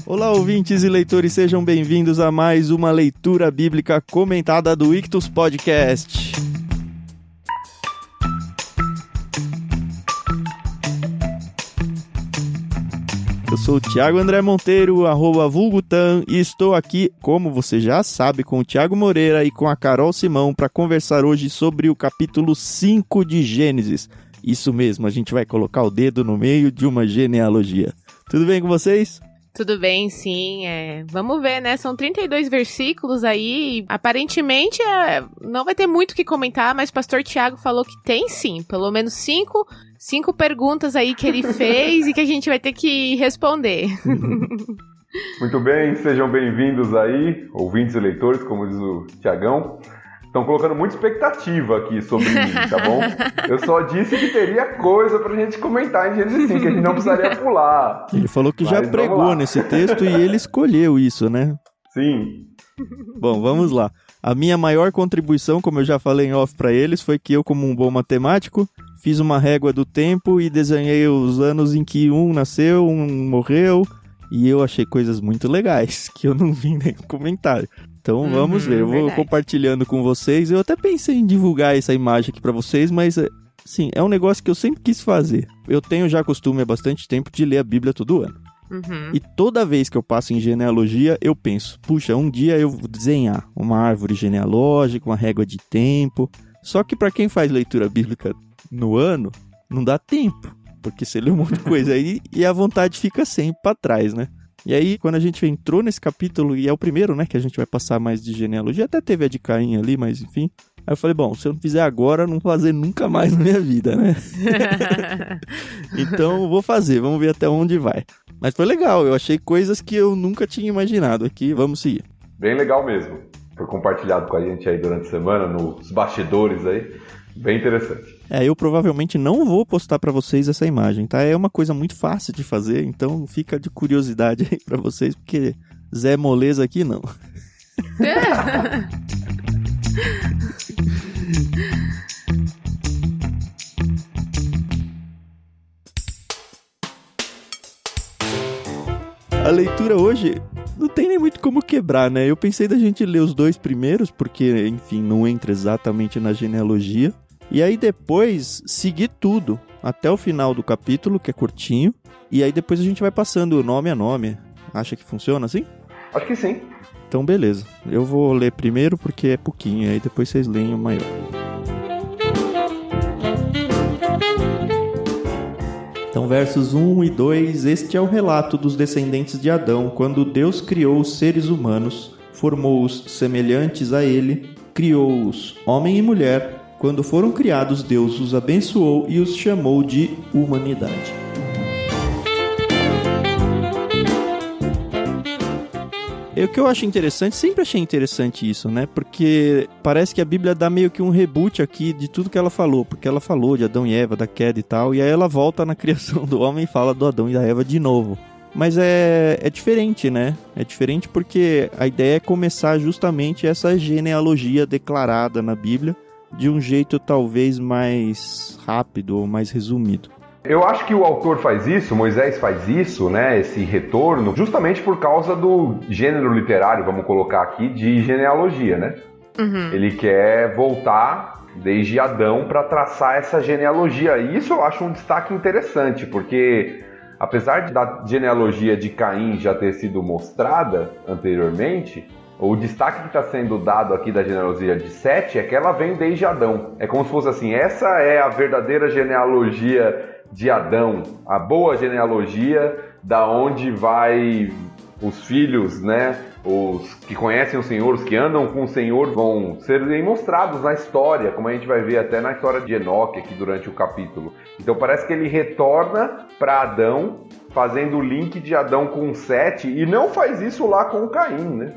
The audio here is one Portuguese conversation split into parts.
Olá, ouvintes e leitores, sejam bem-vindos a mais uma leitura bíblica comentada do Ictus Podcast. Eu sou o Thiago André Monteiro, @vulgutan, e estou aqui, como você já sabe, com o Thiago Moreira e com a Carol Simão para conversar hoje sobre o capítulo 5 de Gênesis. Isso mesmo, a gente vai colocar o dedo no meio de uma genealogia. Tudo bem com vocês? Tudo bem, sim. Vamos ver, né? São 32 versículos aí. Aparentemente, não vai ter muito o que comentar, mas o pastor Thiago falou que tem sim. Pelo menos cinco perguntas aí que ele fez e que a gente vai ter que responder. Muito bem, sejam bem-vindos aí, ouvintes e leitores, como diz o Thiagão. Estão colocando muita expectativa aqui sobre mim, tá bom? Eu só disse que teria coisa pra gente comentar em Gênesis 5, que a gente não precisaria pular. Ele falou que já pregou nesse texto e ele escolheu isso, né? Sim. Bom, vamos lá. A minha maior contribuição, como eu já falei em off pra eles, foi que eu, como um bom matemático, fiz uma régua do tempo e desenhei os anos em que um nasceu, um morreu, e eu achei coisas muito legais, que eu não vi nem no comentário. Então vamos ver, eu vou compartilhando com vocês. Eu até pensei em divulgar essa imagem aqui pra vocês, mas sim, é um negócio que eu sempre quis fazer. Eu tenho já costume há bastante tempo de ler a Bíblia todo ano. E toda vez que eu passo em genealogia, eu penso, puxa, um dia eu vou desenhar uma árvore genealógica, uma régua de tempo. Só que pra quem faz leitura bíblica no ano, não dá tempo, porque você lê um monte de coisa aí e a vontade fica sempre pra trás, né? E aí, quando a gente entrou nesse capítulo, e é o primeiro, né, que a gente vai passar mais de genealogia, até teve a de Caim ali, mas enfim. Aí eu falei, bom, se eu não fizer agora, eu não vou fazer nunca mais na minha vida, né? Então, vou fazer, vamos ver até onde vai. Mas foi legal, eu achei coisas que eu nunca tinha imaginado aqui, vamos seguir. Bem legal mesmo. Foi compartilhado com a gente aí durante a semana, nos bastidores aí. Bem interessante. Eu provavelmente não vou postar pra vocês essa imagem, tá? É uma coisa muito fácil de fazer, então fica de curiosidade aí pra vocês, porque Zé Moleza aqui não. A leitura hoje não tem nem muito como quebrar, né? Eu pensei da gente ler os dois primeiros, porque, enfim, não entra exatamente na genealogia. E aí depois seguir tudo até o final do capítulo, que é curtinho. E aí depois a gente vai passando nome a nome. Acha que funciona assim? Acho que sim. Então beleza. Eu vou ler primeiro porque é pouquinho, aí depois vocês leem o maior. Então, versos 1 e 2, este é o relato dos descendentes de Adão, quando Deus criou os seres humanos, formou-os semelhantes a ele, criou-os homem e mulher. Quando foram criados, Deus os abençoou e os chamou de humanidade. O que eu acho interessante, sempre achei interessante isso, né? Porque parece que a Bíblia dá meio que um reboot aqui de tudo que ela falou. Porque ela falou de Adão e Eva, da queda e tal, e aí ela volta na criação do homem e fala do Adão e da Eva de novo. Mas é diferente, né? É diferente porque a ideia é começar justamente essa genealogia declarada na Bíblia de um jeito talvez mais rápido ou mais resumido. Eu acho que o autor faz isso, Moisés faz isso, né, esse retorno, justamente por causa do gênero literário, vamos colocar aqui, de genealogia, né? Ele quer voltar desde Adão para traçar essa genealogia. E isso eu acho um destaque interessante, porque apesar da genealogia de Caim já ter sido mostrada anteriormente, o destaque que está sendo dado aqui da genealogia de Sete é que ela vem desde Adão. É como se fosse assim, essa é a verdadeira genealogia de Adão, a boa genealogia da onde vai os filhos, né? Os que conhecem o Senhor, os que andam com o Senhor vão ser mostrados na história, como a gente vai ver até na história de Enoque aqui durante o capítulo. Então parece que ele retorna para Adão, fazendo o link de Adão com Sete, e não faz isso lá com Caim, né?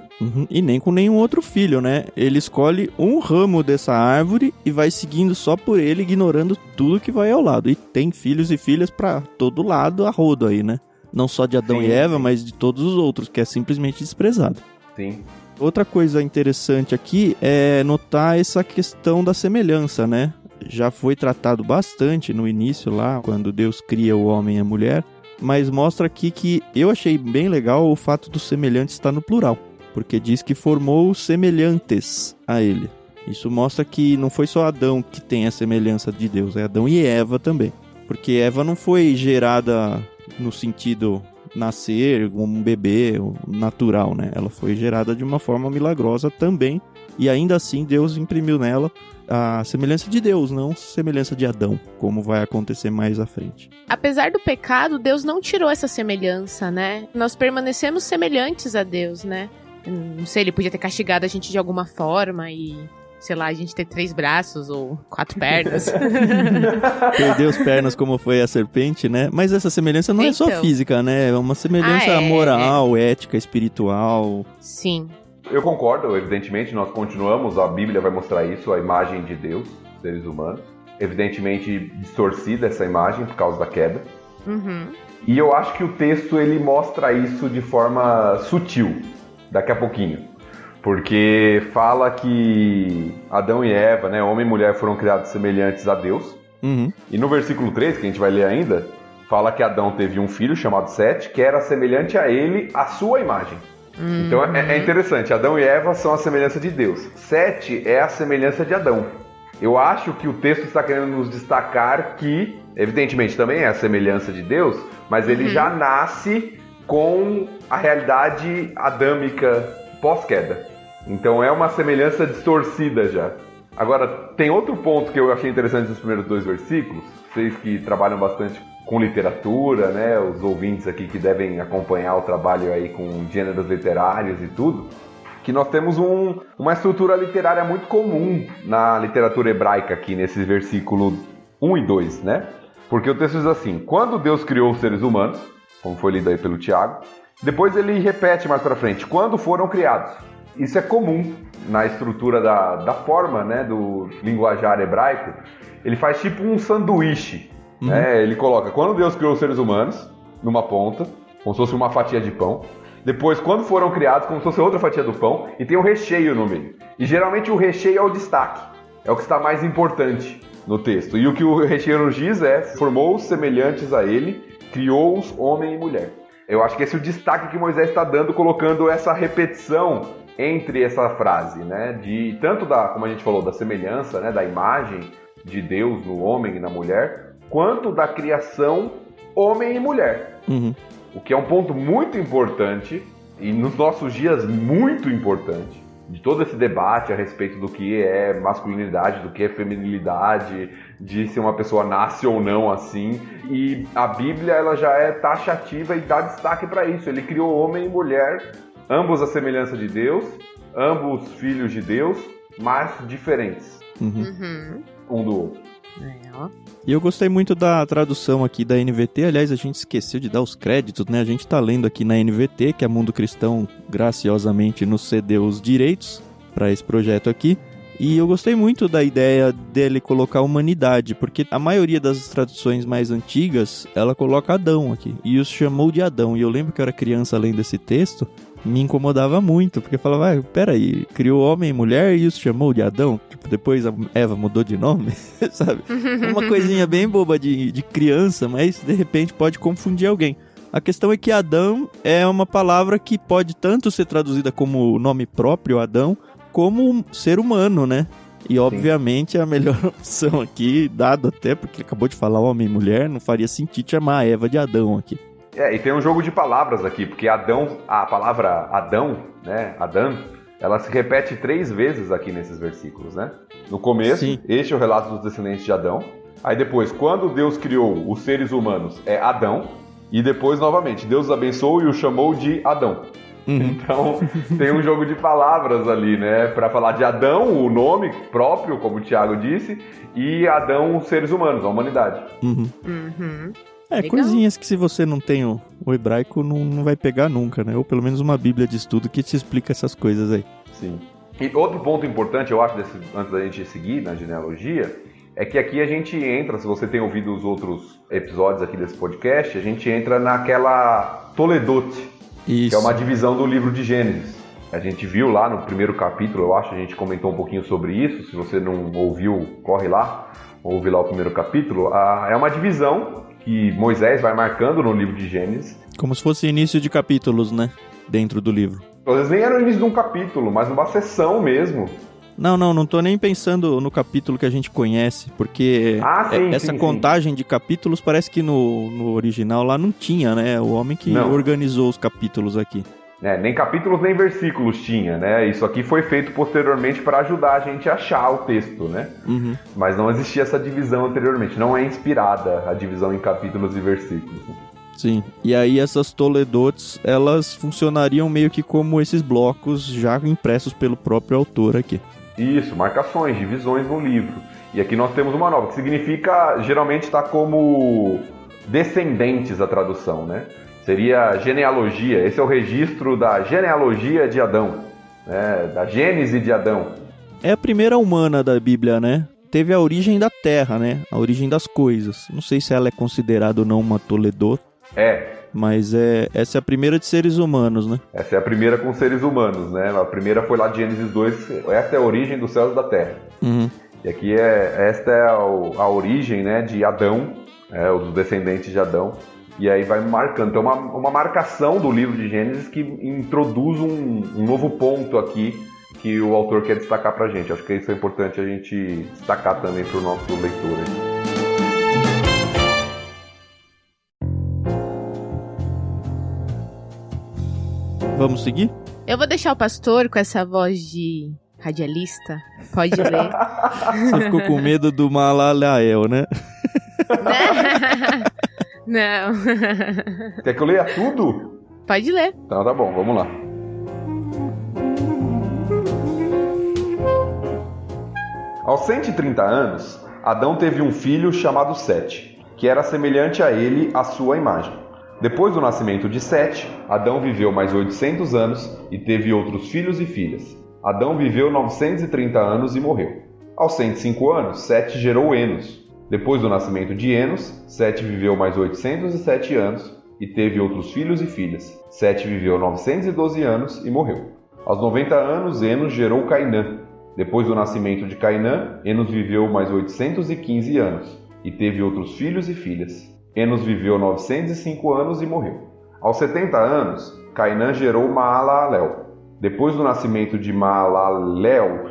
E nem com nenhum outro filho, né? Ele escolhe um ramo dessa árvore e vai seguindo só por ele, ignorando tudo que vai ao lado. E tem filhos e filhas pra todo lado a rodo aí, né? Não só de Adão e Eva, mas de todos os outros, que é simplesmente desprezado. Sim. Outra coisa interessante aqui é notar essa questão da semelhança, né? já foi tratado bastante no início lá, quando Deus cria o homem e a mulher, mas mostra aqui que eu achei bem legal o fato do semelhante estar no plural, porque diz que formou semelhantes a ele. Isso mostra que não foi só Adão que tem a semelhança de Deus, é Adão e Eva também. Porque Eva não foi gerada no sentido nascer como um bebê natural, né? Ela foi gerada de uma forma milagrosa também. E ainda assim Deus imprimiu nela a semelhança de Deus, não semelhança de Adão, como vai acontecer mais à frente. Apesar do pecado, Deus não tirou essa semelhança, né? Nós permanecemos semelhantes a Deus, né? Não sei, ele podia ter castigado a gente de alguma forma e... sei lá, a gente ter 3 braços ou 4 pernas. Perdeu as pernas como foi a serpente, né? Mas essa semelhança não é só física, né? É uma semelhança moral, ética, espiritual. Sim. Eu concordo, evidentemente, nós continuamos, a Bíblia vai mostrar isso, a imagem de Deus, seres humanos. Evidentemente distorcida essa imagem por causa da queda. Uhum. E eu acho que o texto ele mostra isso de forma sutil, daqui a pouquinho. Porque fala que Adão e Eva, né, homem e mulher, foram criados semelhantes a Deus. Uhum. E no versículo 3, que a gente vai ler ainda, fala que Adão teve um filho chamado Sete, que era semelhante a ele, à sua imagem. Então é interessante, Adão e Eva são a semelhança de Deus. Sete é a semelhança de Adão. Eu acho que o texto está querendo nos destacar que, evidentemente, também é a semelhança de Deus, mas ele já nasce com a realidade adâmica pós-queda. Então é uma semelhança distorcida já. Agora, tem outro ponto que eu achei interessante nos primeiros 2 versículos. Vocês que trabalham bastante com literatura, né? Os ouvintes aqui que devem acompanhar o trabalho aí com gêneros literários e tudo. Que nós temos uma estrutura literária muito comum na literatura hebraica aqui, nesse versículo 1 e 2, né? Porque o texto diz assim: quando Deus criou os seres humanos, como foi lido aí pelo Tiago, depois ele repete mais pra frente, quando foram criados. Isso é comum na estrutura da forma, né, do linguajar hebraico. Ele faz tipo um sanduíche. Né? Ele coloca, quando Deus criou os seres humanos, numa ponta, como se fosse uma fatia de pão. Depois, quando foram criados, como se fosse outra fatia do pão. E tem um recheio no meio. E geralmente o recheio é o destaque. É o que está mais importante no texto. E o que o recheio nos diz é, formou-os semelhantes a ele, criou-os homem e mulher. Eu acho que esse é o destaque que Moisés está dando, colocando essa repetição entre essa frase, né? De tanto como a gente falou, da semelhança, né? Da imagem de Deus no homem e na mulher, quanto da criação homem e mulher. O que é um ponto muito importante e nos nossos dias muito importante de todo esse debate a respeito do que é masculinidade, do que é feminilidade, de se uma pessoa nasce ou não assim. E a Bíblia ela já é taxativa e dá destaque para isso. Ele criou homem e mulher, ambos a semelhança de Deus, ambos filhos de Deus, mas diferentes um do outro. E eu gostei muito da tradução aqui da NVT. Aliás, a gente esqueceu de dar os créditos, né? A gente tá lendo aqui na NVT, que a Mundo Cristão graciosamente nos cedeu os direitos para esse projeto aqui. E eu gostei muito da ideia dele colocar humanidade, porque a maioria das traduções mais antigas, ela coloca Adão aqui, e os chamou de Adão. E eu lembro que eu era criança lendo esse texto, me incomodava muito, porque eu falava, peraí, criou homem e mulher e os chamou de Adão? Tipo, depois a Eva mudou de nome, sabe? Uma coisinha bem boba de criança, mas de repente pode confundir alguém. A questão é que Adão é uma palavra que pode tanto ser traduzida como nome próprio, Adão, como ser humano, né? E obviamente a melhor opção aqui, dado até porque ele acabou de falar homem e mulher, não faria sentido chamar a Eva de Adão aqui. E tem um jogo de palavras aqui, porque Adão, a palavra Adão, né, Adão, ela se repete 3 vezes aqui nesses versículos, né? No começo, este é o relato dos descendentes de Adão. Aí depois, quando Deus criou os seres humanos, é Adão. E depois, novamente, Deus os abençoou e o chamou de Adão. Então, tem um jogo de palavras ali, né? Para falar de Adão, o nome próprio, como o Tiago disse, e Adão, os seres humanos, a humanidade. Legal. Coisinhas que se você não tem o hebraico não vai pegar nunca, né? Ou pelo menos uma bíblia de estudo que te explica essas coisas aí. Sim. E outro ponto importante, eu acho, antes da gente seguir na genealogia, é que aqui a gente entra, se você tem ouvido os outros episódios aqui desse podcast, a gente entra naquela Toledote, que é uma divisão do livro de Gênesis. A gente viu lá no primeiro capítulo, eu acho, a gente comentou um pouquinho sobre isso. Se você não ouviu, corre lá. ouve lá o primeiro capítulo, é uma divisão que Moisés vai marcando no livro de Gênesis. Como se fosse início de capítulos, né? Dentro do livro. Às vezes nem era o início de um capítulo, mas numa sessão mesmo. Não tô nem pensando no capítulo que a gente conhece, porque essa contagem de capítulos parece que no original lá não tinha, né? O homem que organizou os capítulos aqui. Nem capítulos nem versículos tinha, né? Isso aqui foi feito posteriormente para ajudar a gente a achar o texto, né? Uhum. Mas não existia essa divisão anteriormente, não é inspirada a divisão em capítulos e versículos. Sim, e aí essas toledotes, elas funcionariam meio que como esses blocos já impressos pelo próprio autor aqui. Isso, marcações, divisões no livro. E aqui nós temos uma nova, que significa, geralmente está como descendentes a tradução, né? Seria genealogia, esse é o registro da genealogia de Adão, né? Da Gênese de Adão. É a primeira humana da Bíblia, né? Teve a origem da Terra, né? A origem das coisas. Não sei se ela é considerada ou não uma toledot. Mas essa é a primeira de seres humanos, né? Essa é a primeira com seres humanos, né? A primeira foi lá de Gênesis 2, essa é a origem dos céus e da terra. Uhum. E aqui esta é a origem, né, de Adão, os descendentes de Adão. E aí vai marcando. Então uma marcação do livro de Gênesis que introduz um novo ponto aqui que o autor quer destacar pra gente. Acho que isso é importante a gente destacar também pro nosso leitor aí. Vamos seguir? Eu vou deixar o pastor com essa voz de radialista. Pode ler. Você ficou com medo do Malalael, né? Não. Quer que eu leia tudo? Pode ler. Então tá bom, vamos lá. Aos 130 anos, Adão teve um filho chamado Sete, que era semelhante a ele à sua imagem. Depois do nascimento de Sete, Adão viveu mais 800 anos e teve outros filhos e filhas. Adão viveu 930 anos e morreu. Aos 105 anos, Sete gerou Enos. Depois do nascimento de Enos, Sete viveu mais 807 anos e teve outros filhos e filhas. Sete viveu 912 anos e morreu. Aos 90 anos, Enos gerou Cainã. Depois do nascimento de Cainã, Enos viveu mais 815 anos e teve outros filhos e filhas. Enos viveu 905 anos e morreu. Aos 70 anos, Cainã gerou Maalalel. Depois do nascimento de Maalalel,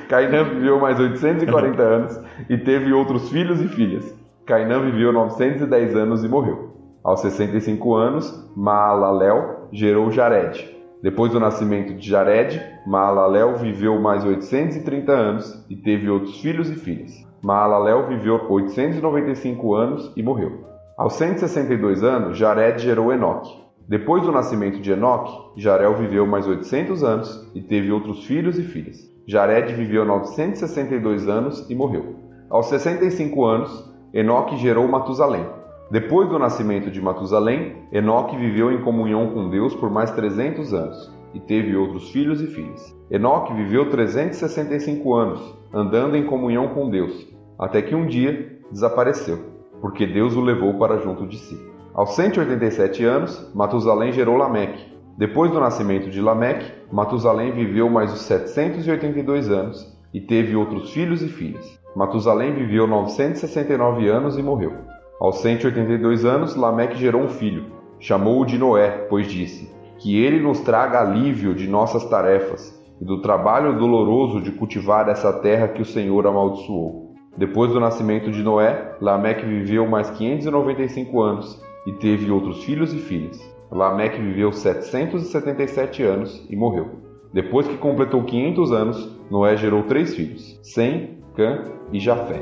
Cainã viveu mais 840 anos e teve outros filhos e filhas. Cainã viveu 910 anos e morreu. Aos 65 anos, Maalalel gerou Jared. Depois do nascimento de Jared, Maalalel viveu mais 830 anos e teve outros filhos e filhas. Maalalel viveu 895 anos e morreu. Aos 162 anos, Jared gerou Enoque. Depois do nascimento de Enoque, Jarel viveu mais 800 anos e teve outros filhos e filhas. Jared viveu 962 anos e morreu. Aos 65 anos, Enoque gerou Matusalém. Depois do nascimento de Matusalém, Enoque viveu em comunhão com Deus por mais 300 anos e teve outros filhos e filhas. Enoque viveu 365 anos, andando em comunhão com Deus, até que um dia desapareceu, porque Deus o levou para junto de si. Aos 187 anos, Matusalém gerou Lameque. Depois do nascimento de Lameque, Matusalém viveu mais os 782 anos e teve outros filhos e filhas. Matusalém viveu 969 anos e morreu. Aos 182 anos, Lameque gerou um filho. Chamou-o de Noé, pois disse: que ele nos traga alívio de nossas tarefas e do trabalho doloroso de cultivar essa terra que o Senhor amaldiçoou. Depois do nascimento de Noé, Lameque viveu mais 595 anos e teve outros filhos e filhas. Lameque viveu 777 anos e morreu. Depois que completou 500 anos, Noé gerou 3 filhos, Sem, Cã e Jafé.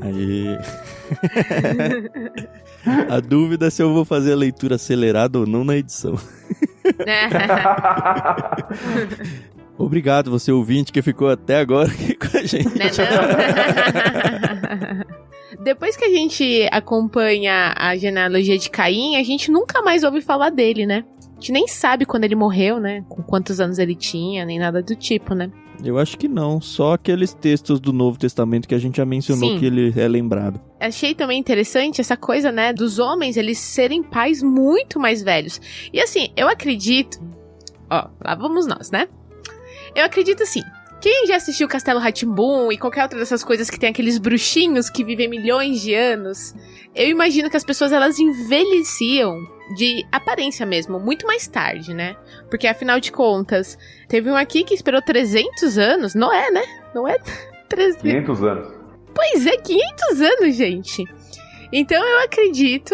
Aí... A dúvida é se eu vou fazer a leitura acelerada ou não na edição. Obrigado, você ouvinte que ficou até agora aqui com a gente. Depois que a gente acompanha a genealogia de Caim, a gente nunca mais ouve falar dele, né? A gente nem sabe quando ele morreu, né? Com quantos anos ele tinha, nem nada do tipo, né? Eu acho que não, só aqueles textos do Novo Testamento que a gente já mencionou. Sim. Que ele é lembrado. Achei também interessante essa coisa, né, dos homens, eles serem pais muito mais velhos. E assim, eu acredito... Ó, lá vamos nós, né? Eu acredito assim. Quem já assistiu Castelo Rá-Tim-Bum e qualquer outra dessas coisas que tem aqueles bruxinhos que vivem milhões de anos, eu imagino que as pessoas, elas envelheciam de aparência mesmo, muito mais tarde, né? Porque, afinal de contas, teve um aqui que esperou 300 anos, Noé, né? Noé, 500 anos. Pois é, 500 anos, gente. Então, eu acredito,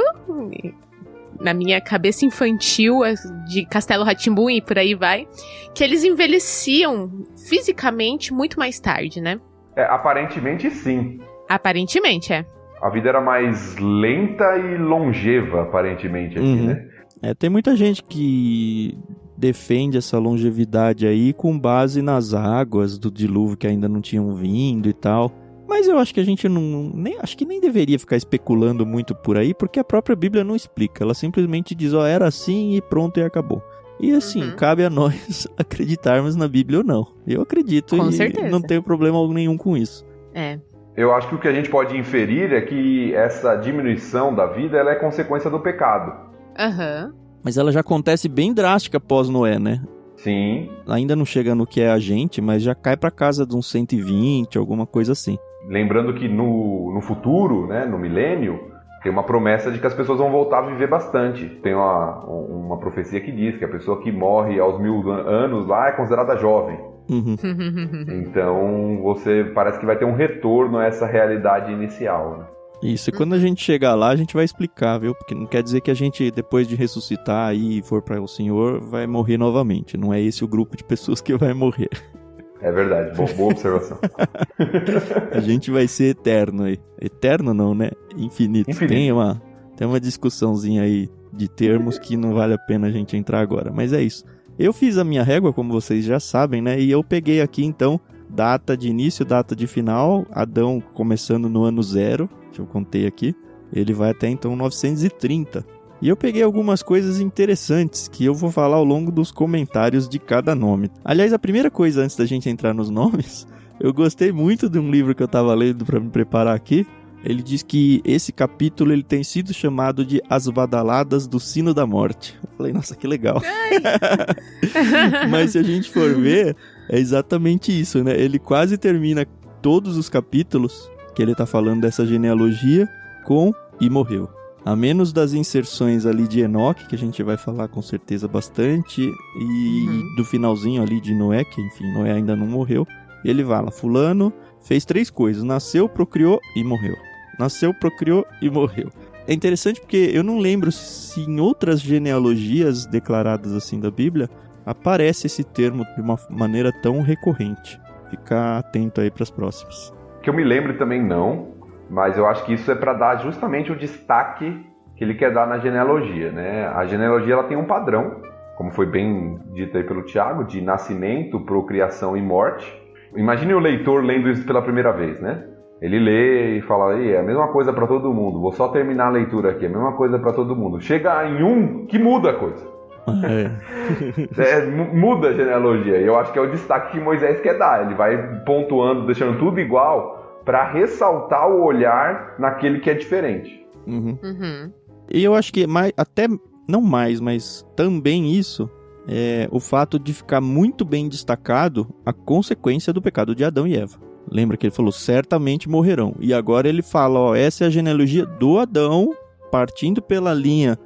na minha cabeça infantil de Castelo Rá-Tim-Bum e por aí vai, que eles envelheciam fisicamente muito mais tarde, né? Aparentemente, sim. Aparentemente, é. A vida era mais lenta e longeva, aparentemente, aqui, né? Tem muita gente que defende essa longevidade aí com base nas águas do dilúvio que ainda não tinham vindo e tal. Mas eu acho que a gente acho que nem deveria ficar especulando muito por aí, porque a própria Bíblia não explica. Ela simplesmente diz, era assim e pronto e acabou. E assim, cabe a nós acreditarmos na Bíblia ou não. Eu acredito com e certeza. Não tenho problema nenhum com isso. Eu acho que o que a gente pode inferir é que essa diminuição da vida ela é consequência do pecado. Mas ela já acontece bem drástica após Noé, né? Sim. Ainda não chega no que é a gente, mas já cai pra casa de uns 120, alguma coisa assim. Lembrando que no futuro, né, no milênio, tem uma promessa de que as pessoas vão voltar a viver bastante. Tem uma profecia que diz que a pessoa que morre aos 1000 anos lá é considerada jovem. Então, você parece que vai ter um retorno a essa realidade inicial, né? Isso, e quando a gente chegar lá, a gente vai explicar, viu? Porque não quer dizer que a gente, depois de ressuscitar e for para o Senhor, vai morrer novamente. Não é esse o grupo de pessoas que vai morrer. É verdade, boa observação. A gente vai ser eterno aí. Eterno não, né? Infinito. Tem uma discussãozinha aí de termos que não vale a pena a gente entrar agora, mas é isso. Eu fiz a minha régua, como vocês já sabem, né? E eu peguei aqui, então, data de início, data de final. Adão começando no ano 0, que eu contei aqui. Ele vai até, então, 930. E eu peguei algumas coisas interessantes que eu vou falar ao longo dos comentários de cada nome. Aliás, a primeira coisa, antes da gente entrar nos nomes, eu gostei muito de um livro que eu estava lendo para me preparar aqui. Ele diz que esse capítulo ele tem sido chamado de As Badaladas do Sino da Morte. Eu falei, nossa, que legal. Mas se a gente for ver, é exatamente isso, né? Ele quase termina todos os capítulos que ele tá falando dessa genealogia com e morreu. A menos das inserções ali de Enoque, que a gente vai falar com certeza bastante, e do finalzinho ali de Noé, que enfim, Noé ainda não morreu. Ele fala, fulano fez 3 coisas, nasceu, procriou e morreu. Nasceu, procriou e morreu. É interessante porque eu não lembro se em outras genealogias declaradas assim da Bíblia aparece esse termo de uma maneira tão recorrente. Ficar atento aí para as próximas. Que eu me lembro também não, mas eu acho que isso é para dar justamente o destaque que ele quer dar na genealogia, né? A genealogia ela tem um padrão, como foi bem dito aí pelo Tiago, de nascimento, procriação e morte. Imagine o leitor lendo isso pela primeira vez, né? Ele lê e fala, é a mesma coisa para todo mundo, vou só terminar a leitura aqui, é a mesma coisa para todo mundo. Chega em um que muda a coisa. Muda a genealogia. E eu acho que é o destaque que Moisés quer dar. Ele vai pontuando, deixando tudo igual, para ressaltar o olhar naquele que é diferente. E eu acho que não mais, mas também isso é o fato de ficar muito bem destacado a consequência do pecado de Adão e Eva. Lembra que ele falou, certamente morrerão. E agora ele fala, essa é a genealogia do Adão, partindo pela linha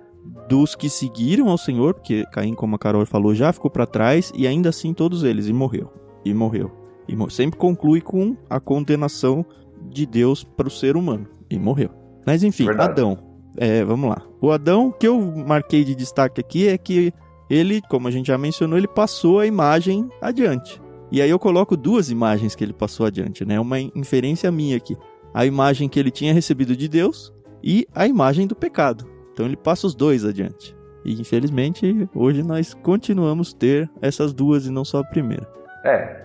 dos que seguiram ao Senhor, porque Caim, como a Carol falou, já ficou para trás, e ainda assim todos eles, e morreu. Sempre conclui com a condenação de Deus para o ser humano, e morreu. Mas enfim, verdade. Adão, vamos lá. O Adão, que eu marquei de destaque aqui, é que ele, como a gente já mencionou, ele passou a imagem adiante. E aí eu coloco 2 imagens que ele passou adiante, né? Uma inferência minha aqui. A imagem que ele tinha recebido de Deus e a imagem do pecado. Então ele passa os 2 adiante. E infelizmente, hoje nós continuamos a ter essas 2 e não só a primeira.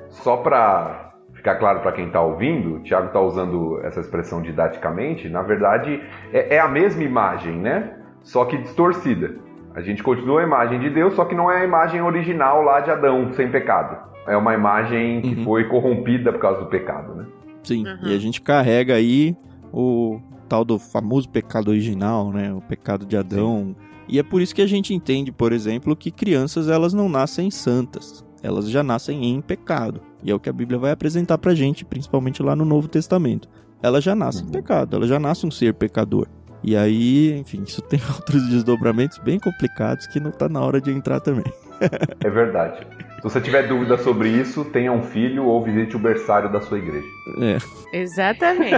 Só para ficar claro para quem está ouvindo, o Tiago está usando essa expressão didaticamente, na verdade é a mesma imagem, né? Só que distorcida. A gente continua a imagem de Deus, só que não é a imagem original lá de Adão, sem pecado. É uma imagem que foi corrompida por causa do pecado, né? Sim, e a gente carrega aí o tal do famoso pecado original, né? O pecado de Adão. Sim. E é por isso que a gente entende, por exemplo, que crianças elas não nascem santas. Elas já nascem em pecado. E é o que a Bíblia vai apresentar pra gente, principalmente lá no Novo Testamento. Ela já nasce em pecado, ela já nasce um ser pecador. E aí, enfim, isso tem outros desdobramentos bem complicados que não tá na hora de entrar também. É verdade. Se você tiver dúvida sobre isso, tenha um filho ou visite o berçário da sua igreja. Exatamente.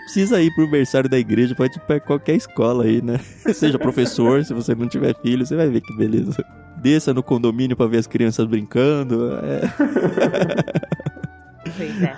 Precisa ir pro berçário da igreja, pode ir pra qualquer escola aí, né? Seja professor, se você não tiver filho, você vai ver que beleza. Desça no condomínio pra ver as crianças brincando. Pois é.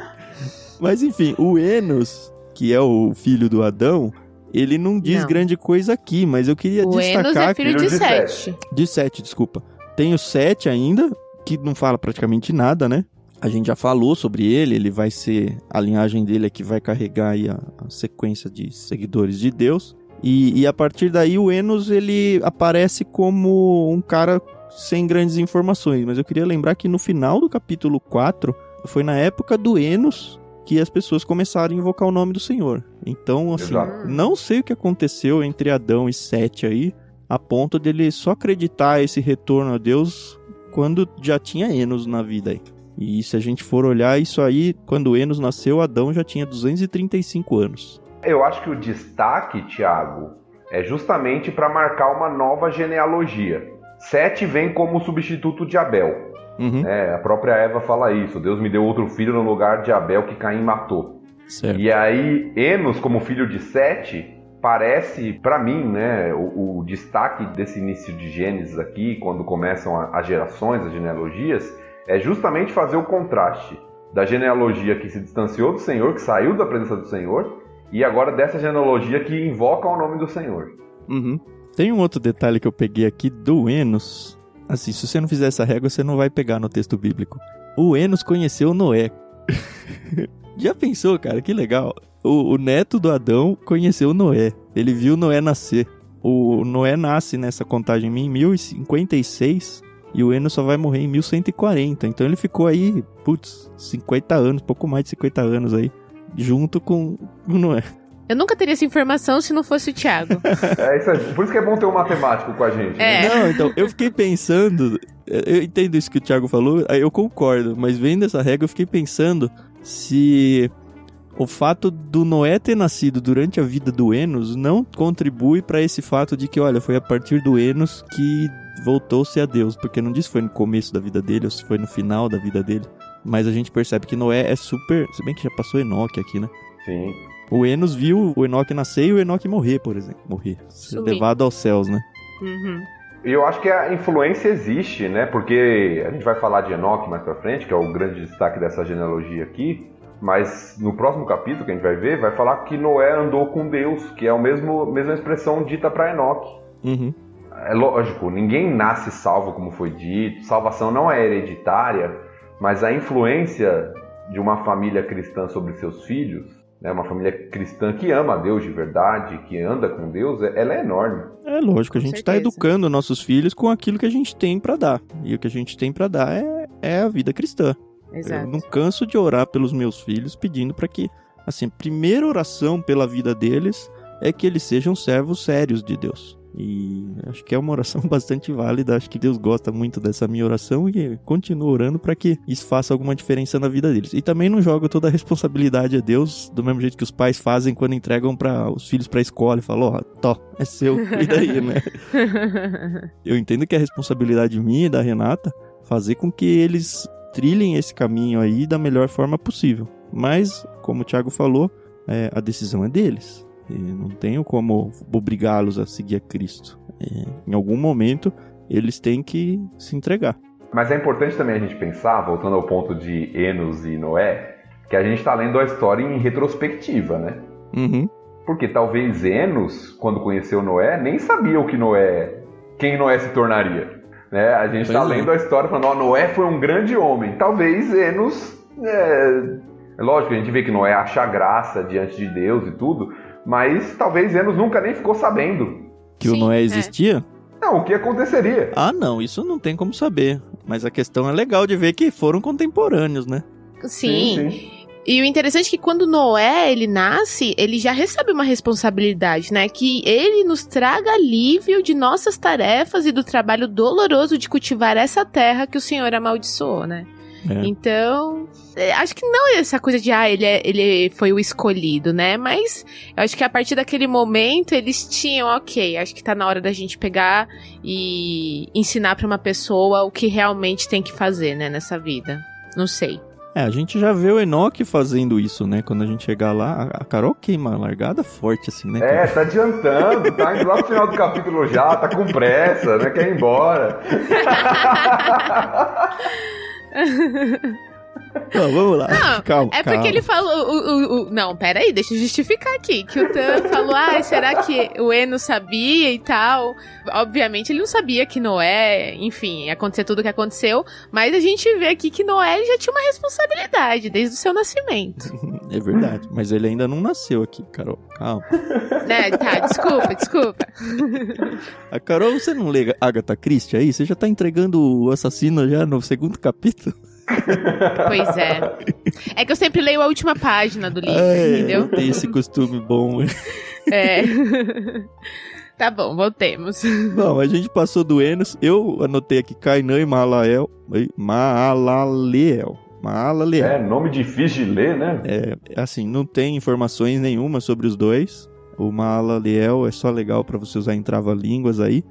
Mas enfim, o Enos, que é o filho do Adão, ele não diz grande coisa aqui, mas eu queria destacar... O Enos é filho de Sete. De Sete, desculpa. Tem o Sete ainda, que não fala praticamente nada, né? A gente já falou sobre ele vai ser... A linhagem dele é que vai carregar aí a sequência de seguidores de Deus. E a partir daí o Enos, ele aparece como um cara sem grandes informações. Mas eu queria lembrar que no final do capítulo 4, foi na época do Enos que as pessoas começaram a invocar o nome do Senhor. Então, assim, não sei o que aconteceu entre Adão e Sete aí, a ponto dele só acreditar esse retorno a Deus quando já tinha Enos na vida aí. E se a gente for olhar isso aí, quando Enos nasceu, Adão já tinha 235 anos. Eu acho que o destaque, Tiago, é justamente para marcar uma nova genealogia. Sete vem como substituto de Abel. A própria Eva fala isso. Deus me deu outro filho no lugar de Abel que Caim matou. Certo. E aí, Enos, como filho de Sete, parece, para mim, né, o destaque desse início de Gênesis aqui, quando começam as gerações, as genealogias, é justamente fazer o contraste da genealogia que se distanciou do Senhor, que saiu da presença do Senhor, e agora dessa genealogia que invoca o nome do Senhor. Tem um outro detalhe que eu peguei aqui do Enos. Assim, se você não fizer essa régua, você não vai pegar no texto bíblico. O Enos conheceu Noé. Já pensou, cara? Que legal. O neto do Adão conheceu Noé. Ele viu Noé nascer. O Noé nasce nessa contagem em 1056 e o Enos só vai morrer em 1140. Então ele ficou aí, 50 anos, pouco mais de 50 anos aí, junto com o Noé. Eu nunca teria essa informação se não fosse o Thiago. Isso aí. Por isso que é bom ter um matemático com a gente. Né? Não, então, eu fiquei pensando... Eu entendo isso que o Thiago falou, eu concordo. Mas vendo essa regra, eu fiquei pensando se o fato do Noé ter nascido durante a vida do Enos não contribui para esse fato de que, olha, foi a partir do Enos que voltou-se a Deus. Porque não diz se foi no começo da vida dele ou se foi no final da vida dele. Mas a gente percebe que Noé é super... Se bem que já passou Enoque aqui, né? Sim. O Enos viu o Enoque nascer e o Enoque morrer, por exemplo. Ser levado aos céus, né? E eu acho que a influência existe, né? Porque a gente vai falar de Enoque mais pra frente, que é o grande destaque dessa genealogia aqui. Mas no próximo capítulo que a gente vai ver, vai falar que Noé andou com Deus, que é a mesma expressão dita para Enoque. É lógico, ninguém nasce salvo, como foi dito. Salvação não é hereditária, mas a influência de uma família cristã sobre seus filhos, né, uma família cristã que ama a Deus de verdade, que anda com Deus, ela é enorme. É lógico, a gente está educando nossos filhos com aquilo que a gente tem para dar. E o que a gente tem para dar é a vida cristã. Exato. Eu não canso de orar pelos meus filhos pedindo para que, assim, a primeira oração pela vida deles é que eles sejam servos sérios de Deus. E acho que é uma oração bastante válida, acho que Deus gosta muito dessa minha oração e continuo orando para que isso faça alguma diferença na vida deles. E também não jogo toda a responsabilidade a Deus, do mesmo jeito que os pais fazem quando entregam para os filhos para a escola e falam, é seu, cuida aí, né? Eu entendo que é a responsabilidade minha e da Renata fazer com que eles trilhem esse caminho aí da melhor forma possível. Mas, como o Thiago falou, a decisão é deles. Não tenho como obrigá-los a seguir a Cristo. Em algum momento, eles têm que se entregar. Mas é importante também a gente pensar, voltando ao ponto de Enos e Noé, que a gente está lendo a história em retrospectiva, né? Porque talvez Enos, quando conheceu Noé, nem sabia quem Noé se tornaria. Né? A gente está lendo a história falando, Noé foi um grande homem. Talvez Enos... É lógico, a gente vê que Noé acha graça diante de Deus e tudo, mas talvez Enos nunca nem ficou sabendo. Que o Noé existia? Não, o que aconteceria? Não, isso não tem como saber. Mas a questão é legal de ver que foram contemporâneos, né? Sim. E o interessante é que quando Noé, ele nasce, ele já recebe uma responsabilidade, né? Que ele nos traga alívio de nossas tarefas e do trabalho doloroso de cultivar essa terra que o Senhor amaldiçoou, né? Então, acho que não é essa coisa de, ele foi o escolhido, né? Mas eu acho que a partir daquele momento, eles tinham, acho que tá na hora da gente pegar e ensinar pra uma pessoa o que realmente tem que fazer, né, nessa vida. Não sei. A gente já vê o Enoque fazendo isso, né? Quando a gente chegar lá, a Carol queima a largada forte, assim, né? Tá adiantando, tá indo lá pro final do capítulo já, tá com pressa, né? Quer ir embora. Não, vamos lá. Não, calma. Porque ele falou. Não, peraí, deixa eu justificar aqui. Que o Tan falou, será que o Eno sabia e tal? Obviamente ele não sabia que Noé, enfim, ia acontecer tudo o que aconteceu. Mas a gente vê aqui que Noé já tinha uma responsabilidade desde o seu nascimento. É verdade, mas ele ainda não nasceu aqui, Carol. Calma. Tá, desculpa. A Carol, você não lê Agatha Christie aí? Você já tá entregando o assassino já no segundo capítulo? Pois é. É que eu sempre leio a última página do livro, entendeu? Tem esse costume bom. Tá bom, voltemos. Bom, a gente passou do Enos. Eu anotei aqui Cainã e Maalaleel. Nome difícil de ler, né? Assim, não tem informações nenhuma sobre os dois. O Maalaleel é só legal pra você usar em trava-línguas aí.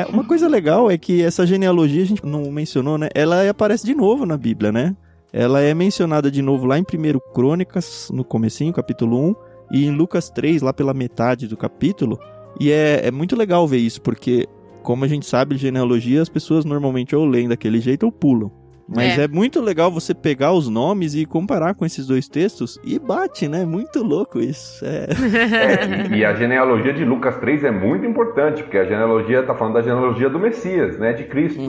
Uma coisa legal é que essa genealogia, a gente não mencionou, né? Ela aparece de novo na Bíblia, né? Ela é mencionada de novo lá em 1 Crônicas, no comecinho, capítulo 1, e em Lucas 3, lá pela metade do capítulo. E é muito legal ver isso, porque, como a gente sabe, genealogia, as pessoas normalmente ou leem daquele jeito ou pulam. Mas é muito legal você pegar os nomes e comparar com esses dois textos e bate, né? Muito louco isso. E a genealogia de Lucas 3 é muito importante, porque a genealogia tá falando da genealogia do Messias, né? De Cristo.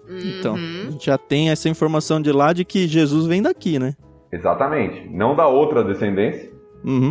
Então, a gente já tem essa informação de lá de que Jesus vem daqui, né? Exatamente. Não da outra descendência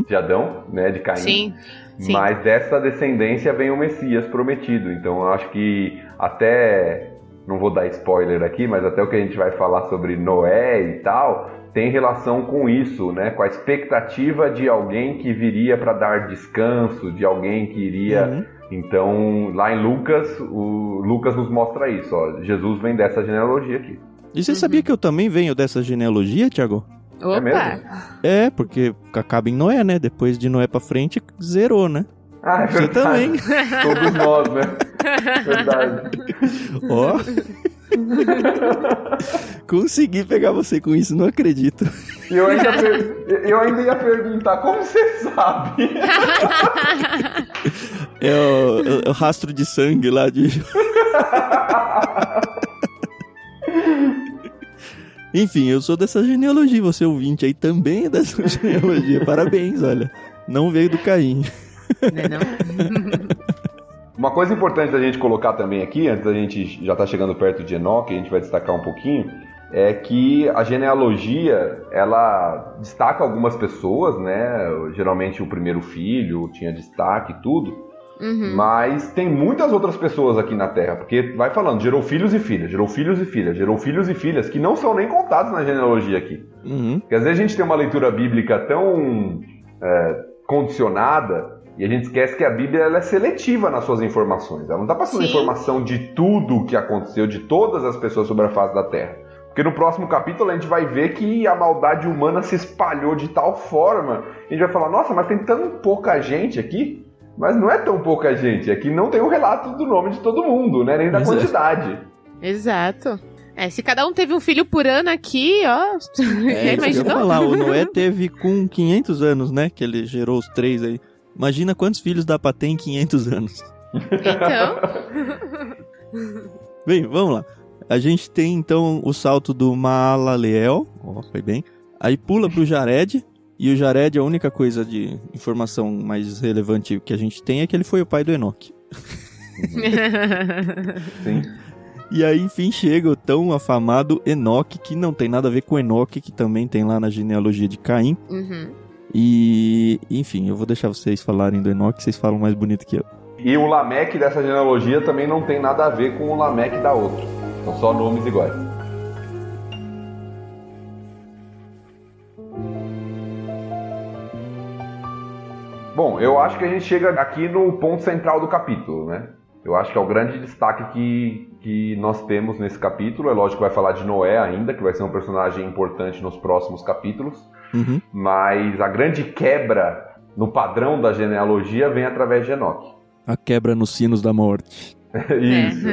de Adão, né? De Caim. Sim. Mas dessa descendência vem o Messias prometido. Então eu acho que até... Não vou dar spoiler aqui, mas até o que a gente vai falar sobre Noé e tal, tem relação com isso, né? Com a expectativa de alguém que viria para dar descanso, de alguém que iria... Então, lá em Lucas, o Lucas nos mostra isso, ó. Jesus vem dessa genealogia aqui. E você sabia que eu também venho dessa genealogia, Thiago? Opa! É mesmo? Porque acaba em Noé, né? Depois de Noé pra frente, zerou, né? É você também. Todos nós, né? Verdade. Ó. Consegui pegar você com isso, não acredito. E eu ainda ia perguntar, como você sabe? É o rastro de sangue lá de... Enfim, eu sou dessa genealogia, você ouvinte aí também é dessa genealogia. Parabéns, olha. Não veio do Caim. Não. Uma coisa importante da gente colocar também aqui, antes da gente já tá chegando perto de Enoque, a gente vai destacar um pouquinho, é que a genealogia, ela destaca algumas pessoas, né? Geralmente o primeiro filho tinha destaque e tudo, mas tem muitas outras pessoas aqui na Terra, porque vai falando, gerou filhos e filhas, gerou filhos e filhas, gerou filhos e filhas, que não são nem contados na genealogia aqui. Porque às vezes a gente tem uma leitura bíblica tão condicionada, e a gente esquece que a Bíblia ela é seletiva nas suas informações. Ela não está passando informação de tudo que aconteceu, de todas as pessoas sobre a face da Terra. Porque no próximo capítulo a gente vai ver que a maldade humana se espalhou de tal forma, a gente vai falar, nossa, mas tem tão pouca gente aqui. Mas não é tão pouca gente, é que não tem um relato do nome de todo mundo, né? Nem da quantidade. Exato. Se cada um teve um filho por ano aqui, ó... imaginou? Falar, o Noé teve com 500 anos, né? Que ele gerou os 3 aí. Imagina quantos filhos dá pra ter em 500 anos. Então... Bem, vamos lá. A gente tem, então, o salto do Maalaleel. Foi bem. Aí pula pro Jared. E o Jared, a única coisa de informação mais relevante que a gente tem é que ele foi o pai do Enoque. Sim. E aí, enfim, chega o tão afamado Enoque, que não tem nada a ver com Enoque, que também tem lá na genealogia de Caim. E, enfim, eu vou deixar vocês falarem do Enoque, vocês falam mais bonito que eu. E o Lameque dessa genealogia também não tem nada a ver com o Lameque da outra. São só nomes iguais. Bom, eu acho que a gente chega aqui no ponto central do capítulo, né? Eu acho que é o grande destaque que nós temos nesse capítulo. É lógico que vai falar de Noé ainda, que vai ser um personagem importante nos próximos capítulos. Uhum. Mas a grande quebra no padrão da genealogia vem através de Enoque. A quebra nos sinos da morte. Isso,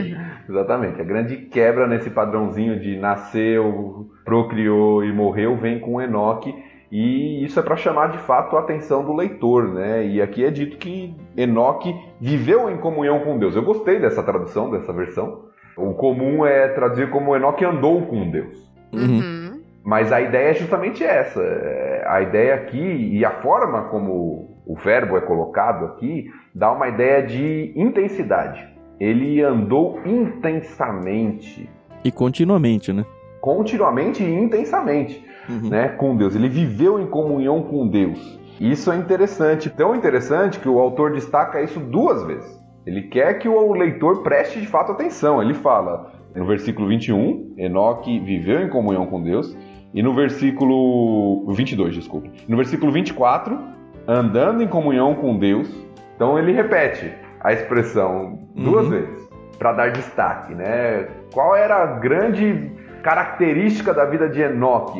exatamente. A grande quebra nesse padrãozinho de nasceu, procriou e morreu vem com Enoque. E isso é para chamar de fato a atenção do leitor, né? E aqui é dito que Enoque viveu em comunhão com Deus. Eu gostei dessa tradução, dessa versão. O comum é traduzir como Enoque andou com Deus. Uhum. Mas a ideia é justamente essa. A ideia aqui, e a forma como o verbo é colocado aqui, dá uma ideia de intensidade. Ele andou intensamente. E continuamente, né? Continuamente e intensamente, né, com Deus. Ele viveu em comunhão com Deus. Isso é interessante. Tão interessante que o autor destaca isso 2 vezes. Ele quer que o leitor preste de fato atenção. Ele fala no versículo 21, Enoque viveu em comunhão com Deus. E no versículo 22, desculpa. No versículo 24, andando em comunhão com Deus. Então ele repete a expressão 2 vezes, para dar destaque, né? Qual era a grande característica da vida de Enoque?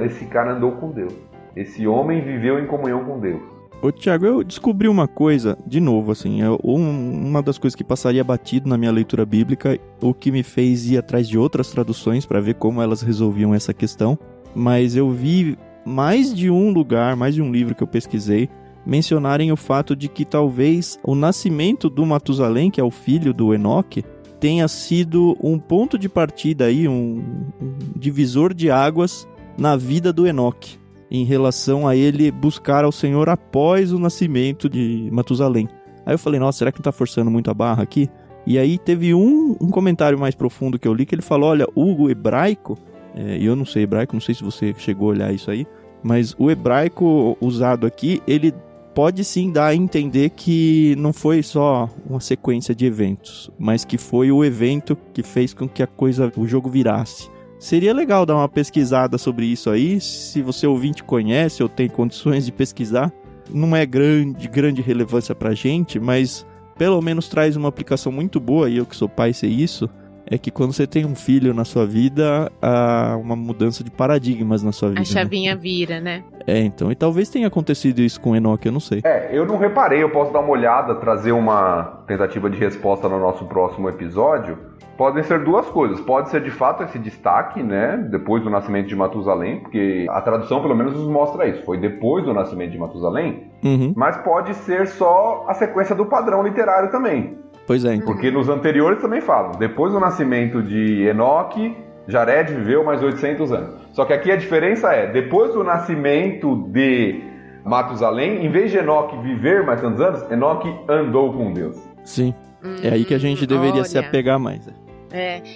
Esse cara andou com Deus. Esse homem viveu em comunhão com Deus. Ô, Thiago, eu descobri uma coisa, de novo, assim, uma das coisas que passaria batido na minha leitura bíblica, o que me fez ir atrás de outras traduções para ver como elas resolviam essa questão, mas eu vi mais de um lugar, mais de um livro que eu pesquisei, mencionarem o fato de que talvez o nascimento do Matusalém, que é o filho do Enoque, tenha sido um ponto de partida aí, um divisor de águas na vida do Enoque, em relação a ele buscar ao Senhor após o nascimento de Matusalém. Aí eu falei, nossa, será que não tá forçando muito a barra aqui? E aí teve um comentário mais profundo que eu li, que ele falou, olha, o hebraico, e eu não sei hebraico, não sei se você chegou a olhar isso aí, mas o hebraico usado aqui, ele pode sim dar a entender que não foi só uma sequência de eventos, mas que foi o evento que fez com que o jogo virasse. Seria legal dar uma pesquisada sobre isso aí, se você ouvinte conhece ou tem condições de pesquisar. Não é grande relevância pra gente, mas pelo menos traz uma aplicação muito boa, e eu que sou pai sei isso, é que quando você tem um filho na sua vida, há uma mudança de paradigmas na sua vida. A chavinha, né? Vira, né? Então, e talvez tenha acontecido isso com o Enoque, eu não sei. Eu não reparei, eu posso dar uma olhada, trazer uma tentativa de resposta no nosso próximo episódio. Podem ser 2 coisas, pode ser de fato esse destaque, né, depois do nascimento de Matusalém, porque a tradução pelo menos nos mostra isso, foi depois do nascimento de Matusalém, mas pode ser só a sequência do padrão literário também. Pois é. Porque nos anteriores também falam, depois do nascimento de Enoque, Jared viveu mais 800 anos. Só que aqui a diferença é, depois do nascimento de Matusalém, em vez de Enoque viver mais tantos anos, Enoque andou com Deus. Sim, é aí que a gente deveria se apegar mais.